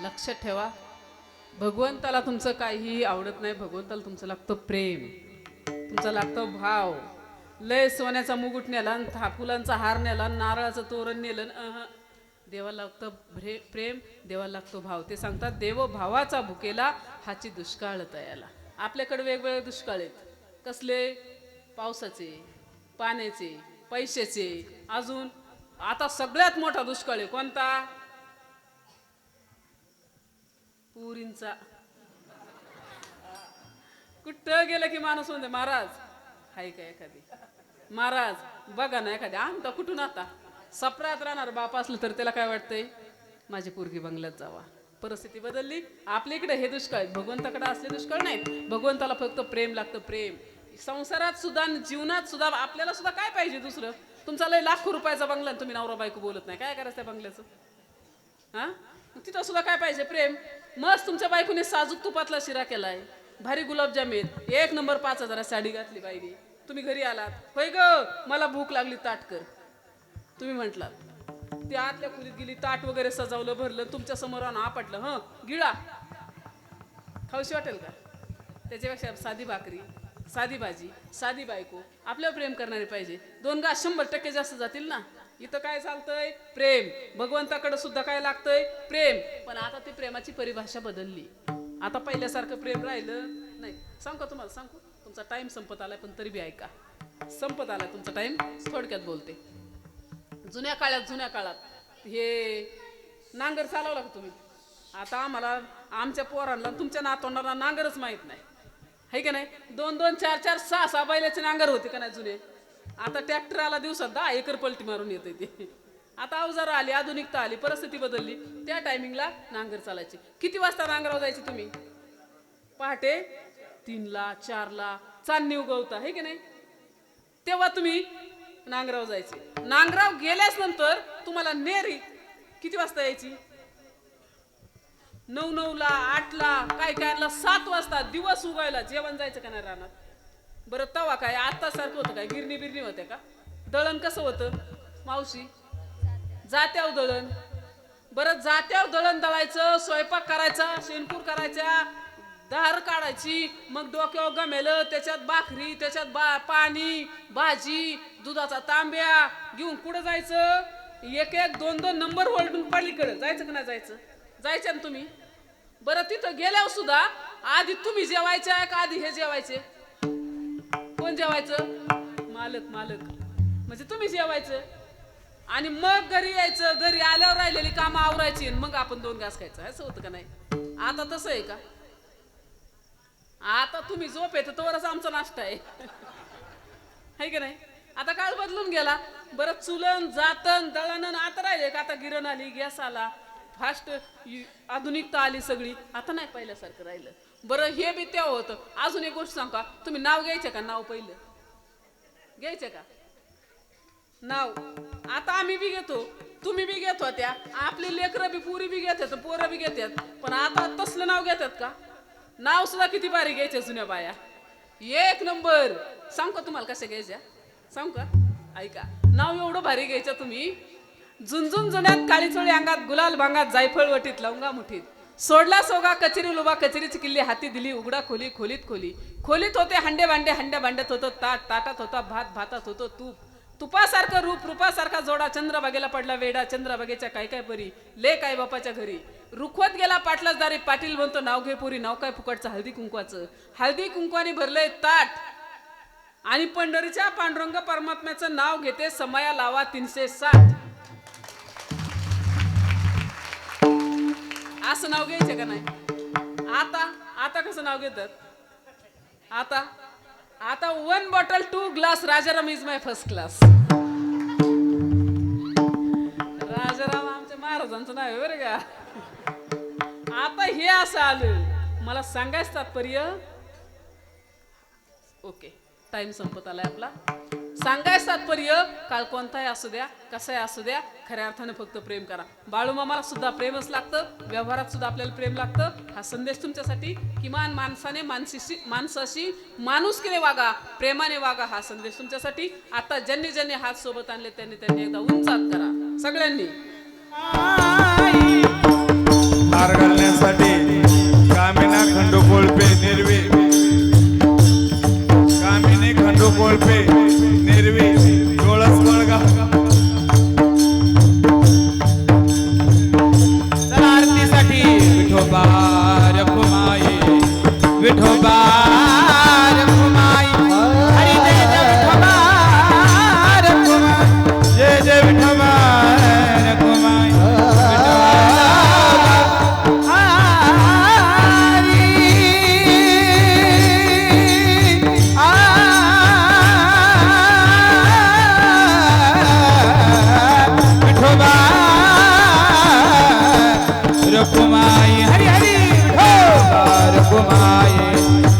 लक्षात ठेवा, भगवंताला तुमचं काहीही आवडत नाही. भगवंताला तुमचं लागतं प्रेम, तुमचं लागतं भाव. लय सोन्याचा मुकुट नेला आणि फुलांचा हार नेला, नारळाचं तोरण नेलं, देवाला लागतं प्रेम, देवाला लागतो भाव. ते सांगतात देव भावाचा भुकेला हाची दुष्काळ तयाला. आपल्याकडे वेगवेगळे दुष्काळ आहेत. कसले? पावसाचे, पाण्याचे, पैशाचे. अजून आता सगळ्यात मोठा दुष्काळ आहे कोणता? पुरींचा. कुठं गेलं की माणूस म्हणते महाराज हाय का एखादी, महाराज बघा ना एखादी. आणता कुठून? आता सपरात राहणार बाप असलं तर त्याला काय वाटतंय, माझी पोरगी बंगल्यात जावा. परिस्थिती बदलली. आपल्या इकडे हे दुष्काळ, भगवंताकडे असले दुष्काळ नाहीत. भगवंताला फक्त प्रेम लागतं, प्रेम. संसारात सुद्धा, जीवनात सुद्धा. आपल्याला सुद्धा काय पाहिजे दुसरं? तुमचा लय लाखो रुपयाचा बंगला आणि तुम्ही नवरा बायको बोलत नाही, काय करायचं त्या बंगल्याचं? हा, तिथं सुद्धा काय पाहिजे? प्रेम. मस्त तुमच्या बायकोने साजूक तुपातला शिरा केलाय, भारी गुलाबजाम आहेत, 1 नंबर 5,000 साडी घातली बाईने. तुम्ही घरी आलात, होय ग मला भूक लागली ताट कर, तुम्ही म्हटलात. ती आतल्या खोलीत गेली, ताट वगैरे सजवलं, भरलं, तुमच्या समोर आणून आपटलं. गिळा, खाऊशी वाटेल का? त्याच्यापेक्षा साधी भाकरी, साधी भाजी, साधी बायको. आपल्यावर प्रेम करणारे पाहिजे. 2 घास 100% जास्त जातील ना. इथं काय चालतंय? प्रेम. भगवंताकडे सुद्धा काय लागतंय? प्रेम. पण आता ती प्रेमाची परिभाषा बदलली. आता पहिल्यासारखं प्रेम राहिलं नाही. सांगू का तुम्हाला? सांगू? तुमचा टाइम संपत आलाय, पण तरी बी ऐका. संपत आलाय तुमचा टाइम. थोडक्यात बोलते. जुन्या काळात हे नांगर चालवला का तुम्ही? आता आम्हाला, आमच्या पोरांना, तुमच्या नातवंडांना नांगरच माहित नाही, है का नाही? 2-2, 4-4, 6-6 बैलाचे नांगर होते का नाही जुने? आता ट्रॅक्टर आला दिवसात 10 एकर पलटी मारून येते ते. आता अवजार आली, आधुनिकता आली, परिस्थिती बदलली. त्या टायमिंगला नांगर चालायची. किती वाजता नांगरावर जायचे तुम्ही? पहाटे 3ला 4ला चांदणी उगवता, है की नाही? तेव्हा तुम्ही नांगराव जायचे. नांगराव गेल्यास नंतर तुम्हाला नेरी किती वाजता यायची? 9-9ला 8ला काय काय 7 वाजता दिवस उगायला जेवण जायचं का नाही रानात? बरं तवा काय आता सारखं होतं काय? गिरणी बिरणी होत्या का? दळण कसं होतं मावशी? जात्याव दळण. बरं जात्याव दळण दळायचं, स्वयंपाक करायचा, शेणकूर करायच्या, धार काढायची, मग डोक्यावर गमेलं, त्याच्यात भाकरी, त्याच्यात पाणी, भाजी, दुधाचा तांब्या घेऊन कुठं जायचं? 1-1, 2-2 नंबर ओलटून पलीकडे जायचं का नाही जायचं? जायचं ना तुम्ही? बरं तिथं गेल्यावर सुद्धा आधी तुम्ही जेवायच्या का आधी हे जेवायचे? कोण जेवायचं? मालक. म्हणजे तुम्ही जेवायचं आणि मग घरी यायचं. घरी आल्यावर राहिलेली कामं आवरायची मग आपण 2 घास खायचं. असं होतं का नाही? आता तसं आहे का? आता तुम्ही झोप येतं तोवरच आमचा नाश्ता आहे. है की नाही? आता काळ बदलून गेला. बरं चुलन जातन दळण आता राहिले का? आता गिरण आली, गॅस आला, फास्ट आधुनिकता आली सगळी. आता नाही पहिल्यासारखं राहिलं. बरं हे बी तेव्हा होतं. अजून एक गोष्ट सांग का? तुम्ही नाव घ्यायचे का? नाव पहिलं घ्यायचे का नाव? आता आम्ही बी घेतो, तुम्ही बी घेत होत्या, आपली लेकरं बी पुरी बी घेतात, पोरं बी घेतात. पण आता तसलं नाव घेतात का? नाव सुद्धा किती भारी घ्यायचे जुन्या बाया, 1 नंबर. सांग का तुम्हाला कशा घ्यायच्या? सांग का? ऐका, नाव एवढं भारी घ्यायचं तुम्ही. झुंझुन जुन्यात काळी चोळी अंगात, गुलाल भांगात, जायफळ वटीत, लवंगा मुठीत, सोडला सोगा कचेरी लुबा, कचेरीची किल्ली हाती दिली, उघडा खोली, खोलीत खोली. खोलीत होते हंडे भांडे, हंड्या भांड्यात होतं ताट, ताटात होता भात, भातात होतं तूप. तुपासारखं रूप, रूपासारखा जोडा, चंद्रबागेला पडला वेडा, चंद्रबागेच्या काय काय परी, ले काय बापाच्या घरी. रुखवत गेला पाटलाच दारी, पाटील म्हणतो नाव घे पुरी, नाव काय फुकटचं हळदी कुंकवाचं. हळदी कुंकवाने भरलंय ताट आणि पंढरीच्या पांडुरंग परमात्म्याचं नाव घेते समया लावा 360. असं नाव घ्यायचे का नाही? आता कसं नाव घेतात? आता 1 bottle 2 glass, Rajaram is my first class. Rajaram आमच्या महाराजांचं नाव आहे बरं का. आता हे असं आलं. मला सांगायचं तात्पर्य, ओके टाइम संपत आलाय आपला. सांगायचं तात्पर्य, काळ कोणताही असू द्या, कसाही असू द्या, खऱ्या अर्थाने फक्त प्रेम करा. बाळूमामाला सुद्धा प्रेमच लागतं, व्यवहारात सुद्धा आपल्याला प्रेम लागतं. हा संदेश तुमच्यासाठी. किमान माणसाशी माणुसकीने वागा, प्रेमाने वागा, हा संदेश तुमच्यासाठी. आता ज्यांनी हात सोबत आणले त्यांनी एकदा उंचात करा सगळ्यांनी. हार घालण्यासाठी कामिना खंडू कोळपे निर्वी, कामिनी खंडू कोळपे निर्वी, डोळस मळगाव. चला आरतीसाठी विठोबा रखुमाई, विठोबा रखुमाई, हरी जय जय विठोबा रखुमाई, जय जय विठोबा रखुमाई. रखुमाई हरी हरी विठोबा रखुमाई.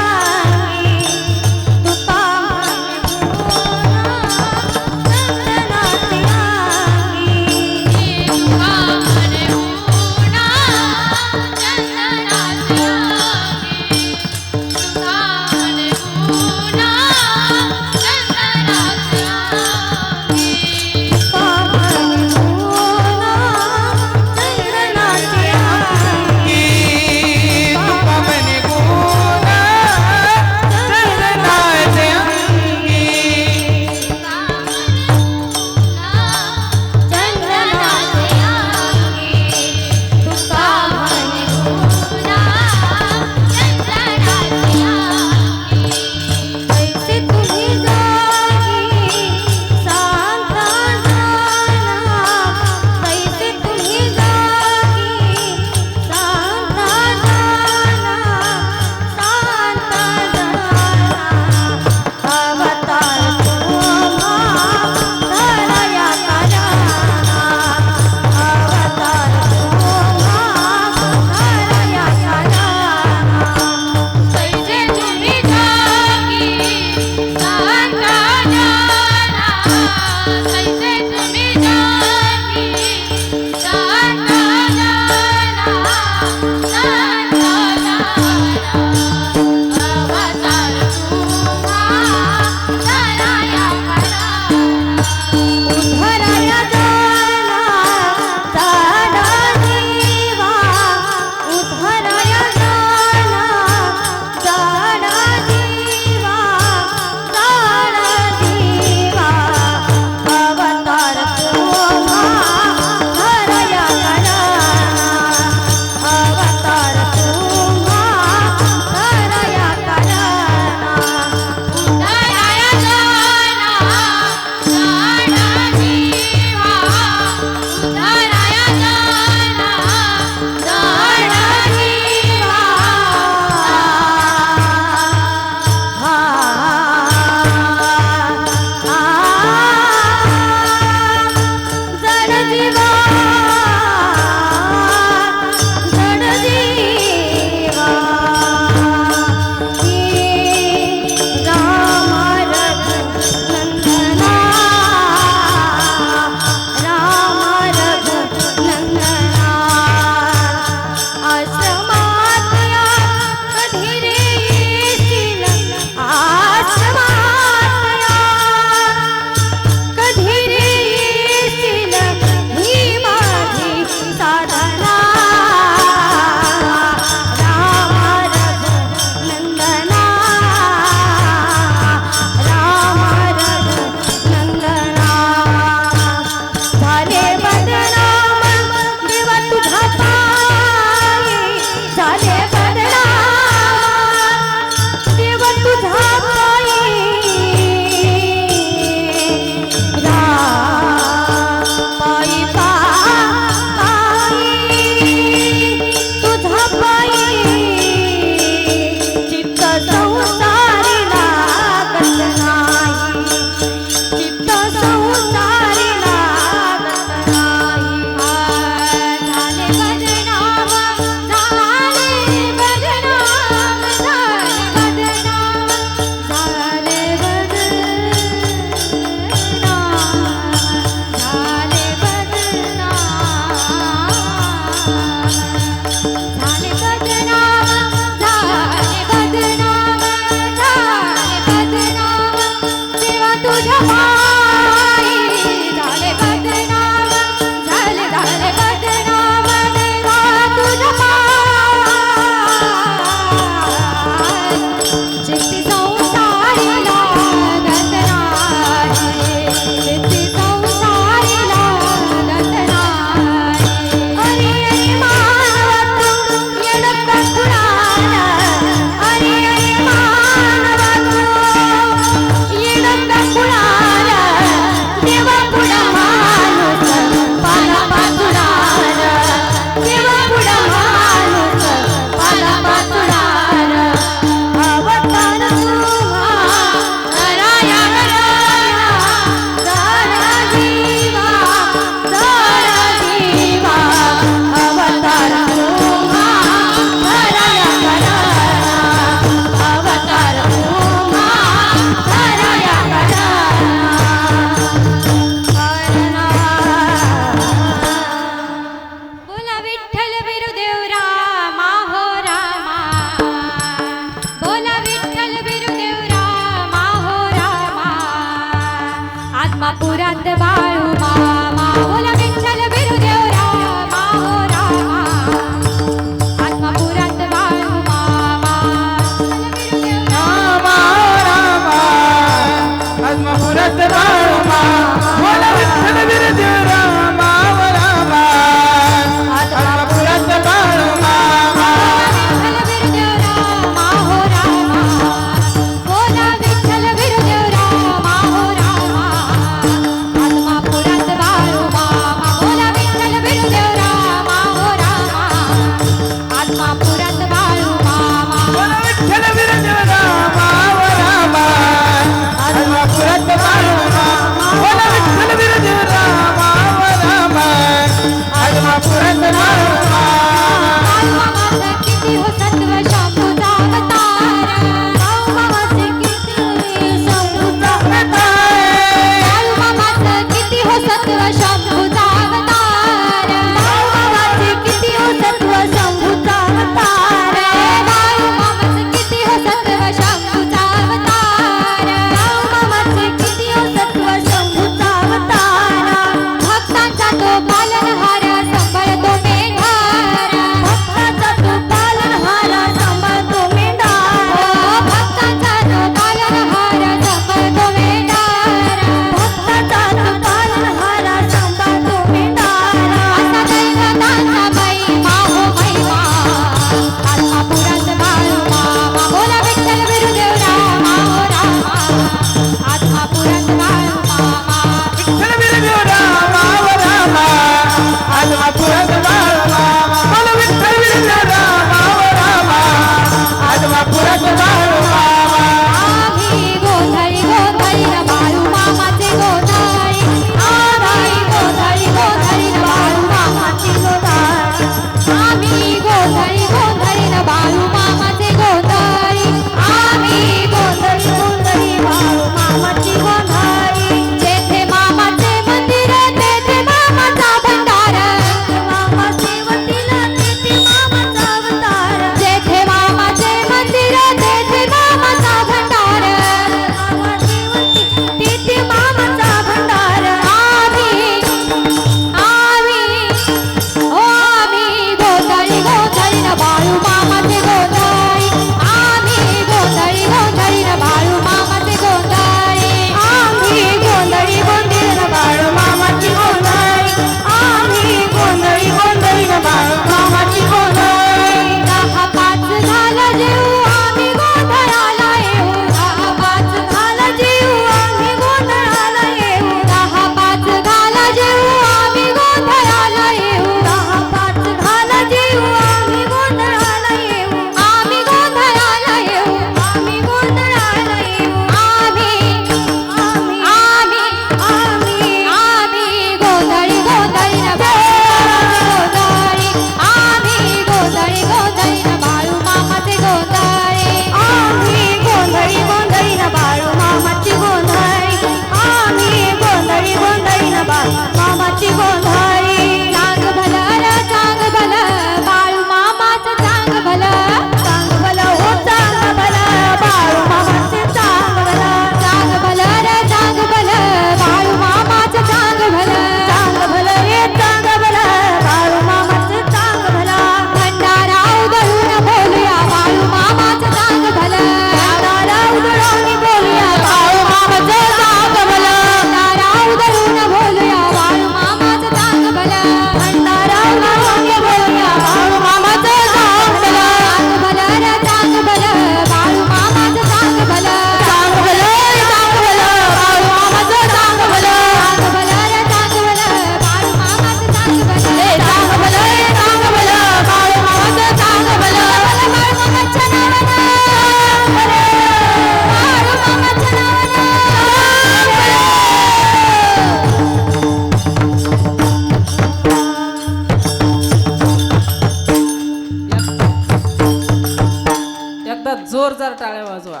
जोरदार टाळ्या वाजवा.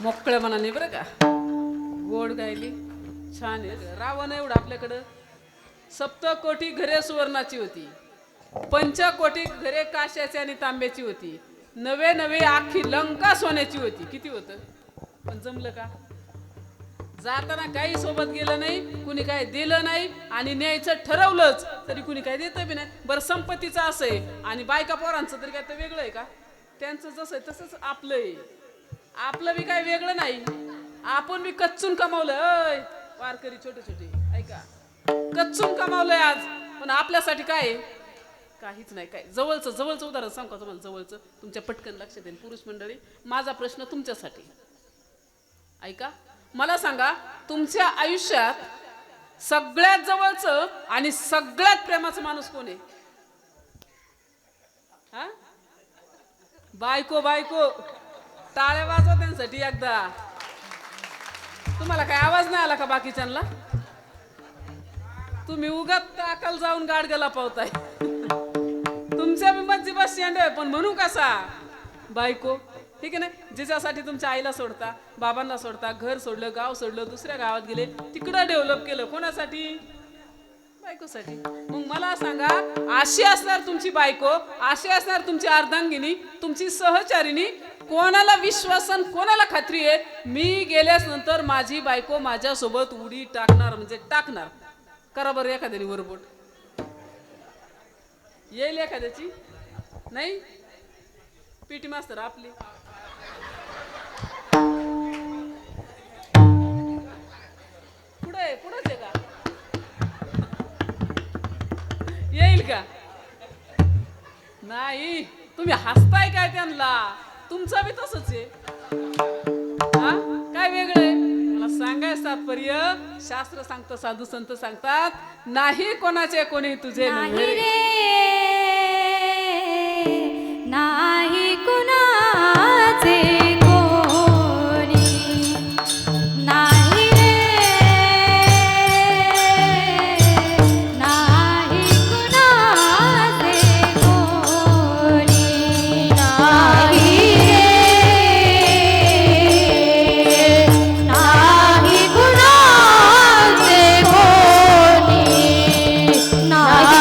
मोकळ्या मनाने बरं का. गोड गायली, छान आहे. रावण एवढं आपल्याकडं 7 घरे सुवर्णाची होती, 5 घरे काश्याची आणि तांब्याची होती, 9 आखी लंका सोन्याची होती. किती होतं पण जमलं का? जाताना काही सोबत गेलं नाही, कुणी काय दिलं नाही, आणि न्यायचं ठरवलंच तरी कुणी काय देतं बी नाही. बरं संपत्तीचं असं आहे आणि बायका पोरांचं तरी काय तर वेगळं आहे का? त्यांचं जसं आहे तसंच आपलं आहे. आपलं बी काय वेगळं नाही. आपण बी कच्चून कमावलं. अय वारकरी छोटे छोटे ऐका, कच्चून कमावलंय आज. पण आपल्यासाठी काय आहे? काहीच नाही. काय जवळचं उदाहरण सांगू का तुम्हाला? जवळचं तुमच्या पटकन लक्षात येईल. पुरुष मंडळी, माझा प्रश्न तुमच्यासाठी ऐका. मला सांगा, तुमच्या आयुष्यात सगळ्यात जवळचं आणि सगळ्यात प्रेमाचं माणूस कोण आहे? हा? बायको. टाळ्या वाजवा त्यांसाठी एकदा. तुम्हाला काय आवाज नाही आला का बाकीच्यांना? तुम्ही उगाच अकाल जाऊन गाडगेला पावताय. तुमच्या बिंबाची बस शेंड आहे, पण म्हणू कसा? बायको. ठीक आहे ना. जिच्यासाठी तुमच्या आईला सोडता, बाबांना सोडता, घर सोडलं, गाव सोडलं, दुसऱ्या गावात गेले, तिकडं डेव्हलप केलं. कोणासाठी? बायकोसाठी. मग मला सांगा, अशी असणार तुमची बायको, अशी असणार तुमची अर्धांगिनी, तुमची सहचारिणी, कोणाला विश्वासन, कोणाला खात्री आहे मी गेल्यास नंतर माझी बायको माझ्यासोबत उडी टाकणार म्हणजे टाकणार? करा बरं एखाद्याने वरबोट. येईल एखाद्याची? नाही. पीटी मास्तर आपली. पुढंच आहे का? येईल का? नाही. तुम्ही हसताय काय त्यांना? तुमचं बी तसंच आहे. हा काय वेगळं आहे? मला सांगायचं तात्पर्य, शास्त्र सांगतं, साधू संत सांगतात, नाही कोणाचे कोणी तुझे नाही रे, नाही कुणाचे कोणी, नाही रे, नाही कुणाचे कोणी, नाही रे, नाही कुणाचे कोणी, नाही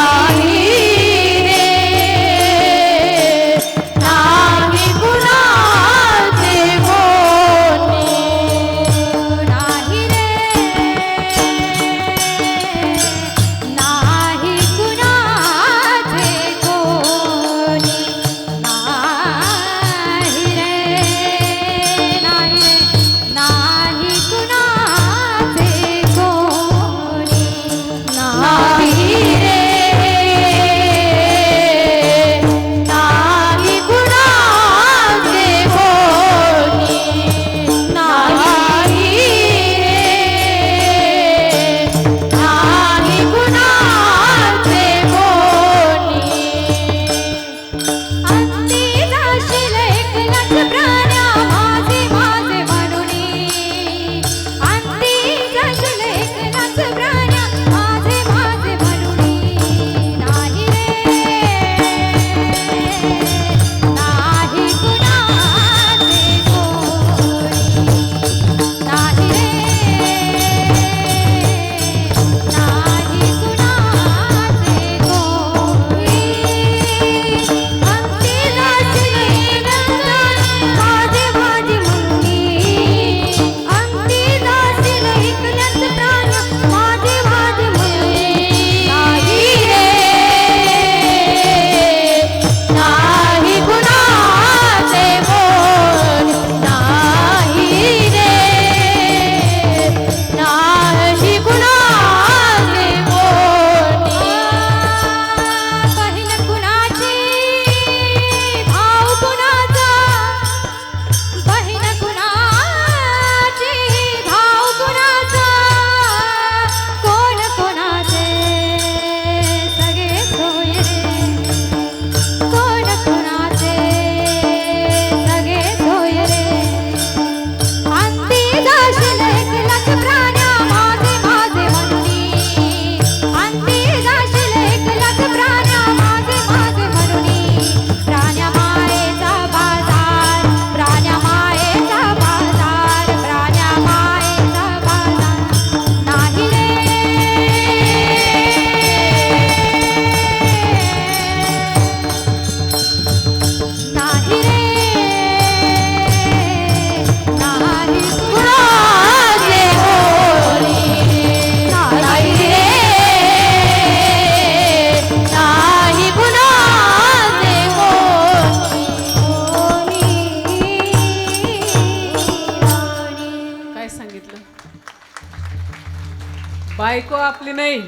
बायको आपली नाही,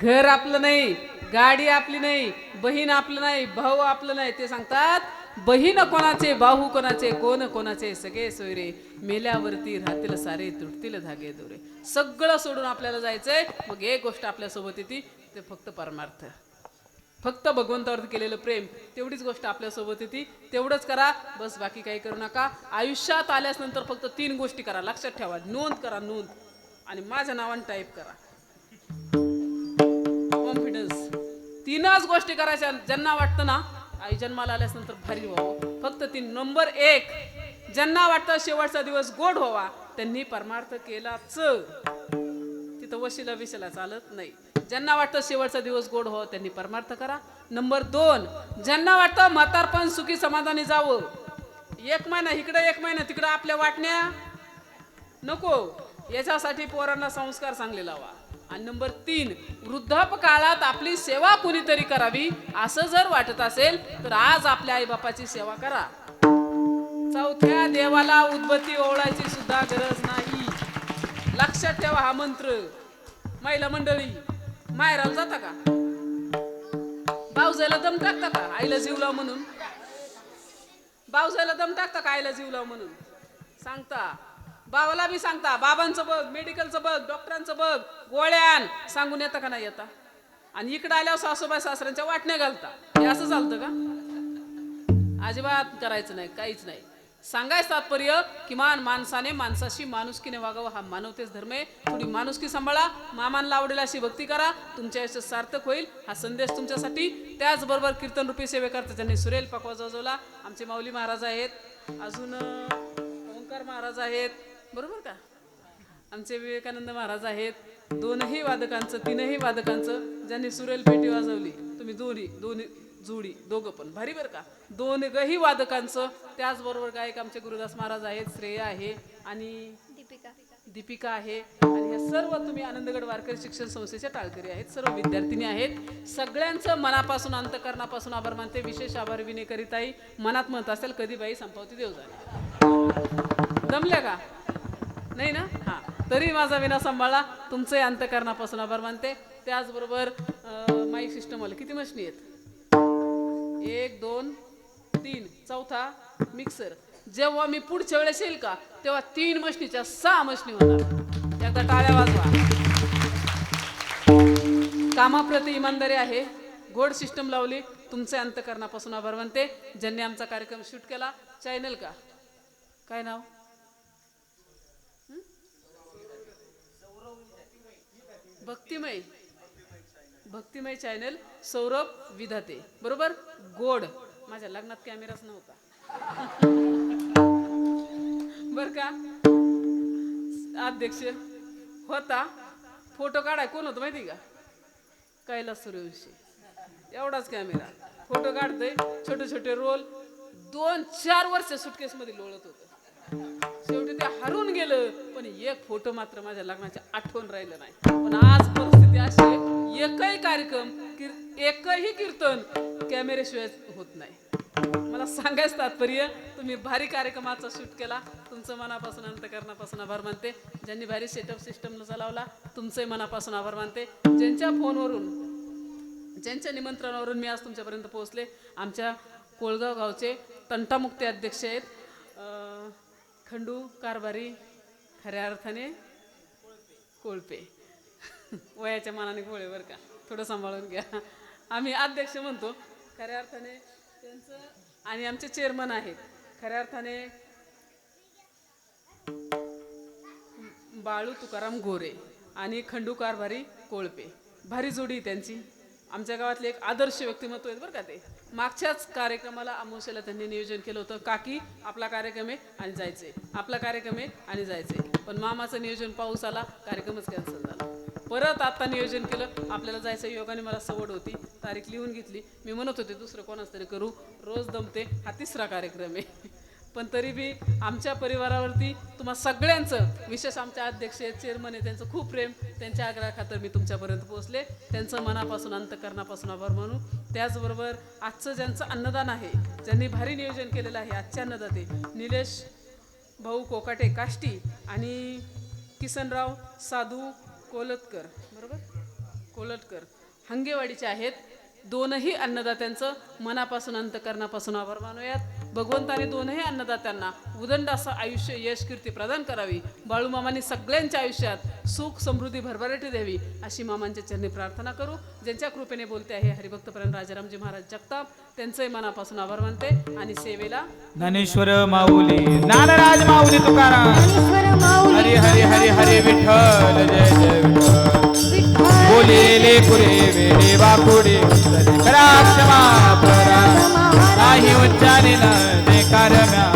घर आपलं नाही, गाडी आपली नाही, बहीण आपलं नाही, भाऊ आपलं नाही. ते सांगतात बहीण कोणाचे, भाऊ कोणाचे, कोण कोणाचे, सगळे सोयरे मेल्यावरती राहतील सारे, तुटतील धागे दोरे. सगळं सोडून आपल्याला जायचंय. मग एक गोष्ट आपल्या सोबत येते, ते फक्त परमार्थ, फक्त भगवंतावरती केलेलं प्रेम, तेवढीच गोष्ट आपल्यासोबत येते. तेवढंच करा बस, बाकी काही करू नका. आयुष्यात आल्यास नंतर फक्त 3 गोष्टी करा, लक्षात ठेवा, नोंद करा, नोंद, आणि माझ्या नावाने टाईप करा. कॉन्फिडन्स. 3च गोष्टी करायच्या. ज्यांना वाटतं ना आई जन्माला आल्यास नंतर भारी व्हावं, फक्त 3. नंबर 1, ज्यांना वाटतं शेवटचा दिवस गोड व्हावा, त्यांनी परमार्थ केलाच. तिथं वशिला विशिला चालत नाही. ज्यांना वाटतं शेवटचा दिवस गोड व्हावं, त्यांनी परमार्थ करा. नंबर 2, ज्यांना वाटतं म्हातारपण सुखी समाधानी जावं, 1 महिना इकडं 1 महिना तिकडं आपल्या वाटण्या नको, याच्यासाठी पोरांना संस्कार चांगले लावा. आणि नंबर 3, वृद्धापकाळात आपली सेवा कुणीतरी करावी असं जर वाटत असेल तर आज आपल्या आईबापाची सेवा करा. 4थ्या, देवाला उदबत्ती ओवळायची सुद्धा गरज नाही. लक्षात ठेवा हा मंत्र. महिला मंडळी, माहेराला जाता का? भाऊजाईला दम टाकता का आईला जीव लाव म्हणून? भाऊजाईला दम टाकता का आईला जीव लाव म्हणून? सांगता. बाबाला बी सांगता, बाबांचं बघ, मेडिकलचं बघ, डॉक्टरांचं बघ, गोळ्यान सांगून येतं का नाही येता? आणि इकडं आल्यावर सासूबाई सासऱ्यांच्या वाटण्या घालता. हे असं चालतं का? अजिबात करायचं नाही, काहीच नाही. सांगायचं तात्पर्य, किमान माणसाने माणसाशी माणुसकीने वागावं, हा मानवतेच धर्म आहे. थोडी माणुसकी सांभाळा, मामांना आवडेल अशी भक्ती करा, तुमच्या आयुष्यात सार्थक होईल. हा संदेश तुमच्यासाठी. त्याचबरोबर कीर्तन रूपी सेवेकरता ज्यांनी सुरेल पकवा वाजवला, आमचे माऊली महाराज आहेत, अजून ओंकार महाराज आहेत, बरोबर का? आमचे विवेकानंद महाराज आहेत. 2ही वादकांचं, 3ही वादकांचं ज्यांनी सुरेल पेटी वाजवली, तुम्ही दोन्ही जोडी, दोघं पण भारी बरं का. 2ही वादकांचं. त्याचबरोबर गायक आमचे गुरुदास महाराज आहेत, श्रेया आहे आणि दीपिका आहे. आणि हे सर्व तुम्ही आनंदगड वारकरी शिक्षण संस्थेचे टाळकरी आहेत, सर्व विद्यार्थिनी आहेत. सगळ्यांचं मनापासून अंतकरणापासून आभार मानते. विशेष आभार विनय करीताई. मनात म्हणत असेल कधी बाई संपवती देव झाली. जमल्या का? नाही ना? हां, तरी माझा विना सांभाळा. तुमचे अंतकरणापासून आभार मानते. त्याचबरोबर माईक सिस्टम वाले किती मशनी आहेत? 1 2 3, 4था मिक्सर. जेव्हा मी पुढच्या वेळेस येईल का, तेव्हा 3 मशनीच्या 6 मशनी होणार. एकदा टाळ्या वाजवा. कामाप्रती इमानदारी आहे. गोड सिस्टम लावली. तुमचे अंतकरणापासून आभार मानते. ज्यांनी आमचा कार्यक्रम शूट केला. चॅनल का काय नाव? भक्तिमय चॅनल, सौरभ विधाते, बरोबर. गोड. माझ्या लग्नात कॅमेराच नव्हता बर का. अध्यक्ष होता. फोटो काढाय कोण होतं माहिती का? कैलास सूर्यवंशी. एवढाच कॅमेरा. फोटो काढतोय, छोटे छोटे रोल. 2-4 वर्ष सुटकेस मध्ये लोळत होतं. शेवटी ते हरून गेलं. पण एक फोटो मात्र माझ्या लग्नाची आठवण राहिलं नाही. पण आज परिस्थिती अशी आहे, एकही कार्यक्रम, एकही कीर्तन कॅमेऱ्याशिवाय होत नाही. मला सांगायचं तात्पर्य, तुम्ही भारी कार्यक्रमाचा शूट केला. तुमचं मनापासून अंतकरणापासून आभार मानते. ज्यांनी भारी सेटअप सिस्टम चालवला, तुमचे मनापासून आभार मानते. ज्यांच्या फोनवरून, ज्यांच्या निमंत्रणावरून मी आज तुमच्यापर्यंत पोहोचले. आमच्या कोळगाव गावचे तंटामुक्ती अध्यक्ष आहेत खंडू कारभारी, खऱ्या अर्थाने कोळपे. वयाच्या मानाने कोळे बरं का, थोडं सांभाळून घ्या. आम्ही अध्यक्ष म्हणतो, खऱ्या अर्थाने त्यांचं. आणि आमचे चेअरमन आहेत खऱ्या अर्थाने बाळू तुकाराम गोरे आणि खंडू कारभारी कोळपे. भारी जोडी त्यांची. आमच्या गावातले एक आदर्श व्यक्तिमत्व आहेत बरं का ते. मागच्याच कार्यक्रमाला अमावस्येला त्यांनी नियोजन केलं होतं, काकी आपला कार्यक्रम आहे आणि जायचंय, आपला कार्यक्रम आहे आणि जायचंय. पण मामाचं नियोजन पाऊस आला, कार्यक्रमच कॅन्सल झाला. परत आता नियोजन केलं, आपल्याला जायचं. योगाने मला सवड होती, तारीख लिहून घेतली. मी म्हणत होते दुसरं कोणाच तरी करू, रोज दमते, हा 3रा कार्यक्रम आहे. पण तरी बी आमच्या परिवारावरती तुम्हा सगळ्यांचं, विशेष आमच्या अध्यक्ष आहेत, चेअरमन आहे, त्यांचं खूप प्रेम. त्यांच्या आग्रहाखातर मी तुमच्यापर्यंत पोहोचले. त्यांचं मनापासून अंतकरणापासून आभार मानू. त्याचबरोबर आजचं ज्यांचं अन्नदान आहे, ज्यांनी भारी नियोजन केलेलं आहे, आजच्या अन्नदाते निलेश भाऊ कोकाटे काष्टी आणि किसनराव साधू कोलटकर बरोबर कोलटकर हंगेवाडीचे आहेत. दोनही अन्नदात्यांचं मनापासून अंतकरणापासून आभार मानूयात. भगवंताने दोनही अन्नदात्यांना उदंड असं आयुष्य यश कीर्ती प्रदान करावी. बाळूमामांनी सगळ्यांच्या आयुष्यात सुख समृद्धी भरभराटी द्यावी अशी मामांच्या चरणी प्रार्थना करू. ज्यांच्या कृपेने बोलते आहे हरिभक्तपरायण राजारामजी महाराज जगताप त्यांचंही मनापासून आभार मानते आणि सेवेला ज्ञानेश्वर माऊली ज्ञानराज माऊली तुकाराम ज्ञानेश्वर माऊली हरी हरी हरी हरी विठ्ठल जय जय विठ्ठल विठ्ठल बोलेले पुरे वेळे वापुडे करा क्षमा परा नाही उच्चारेला देकार म्या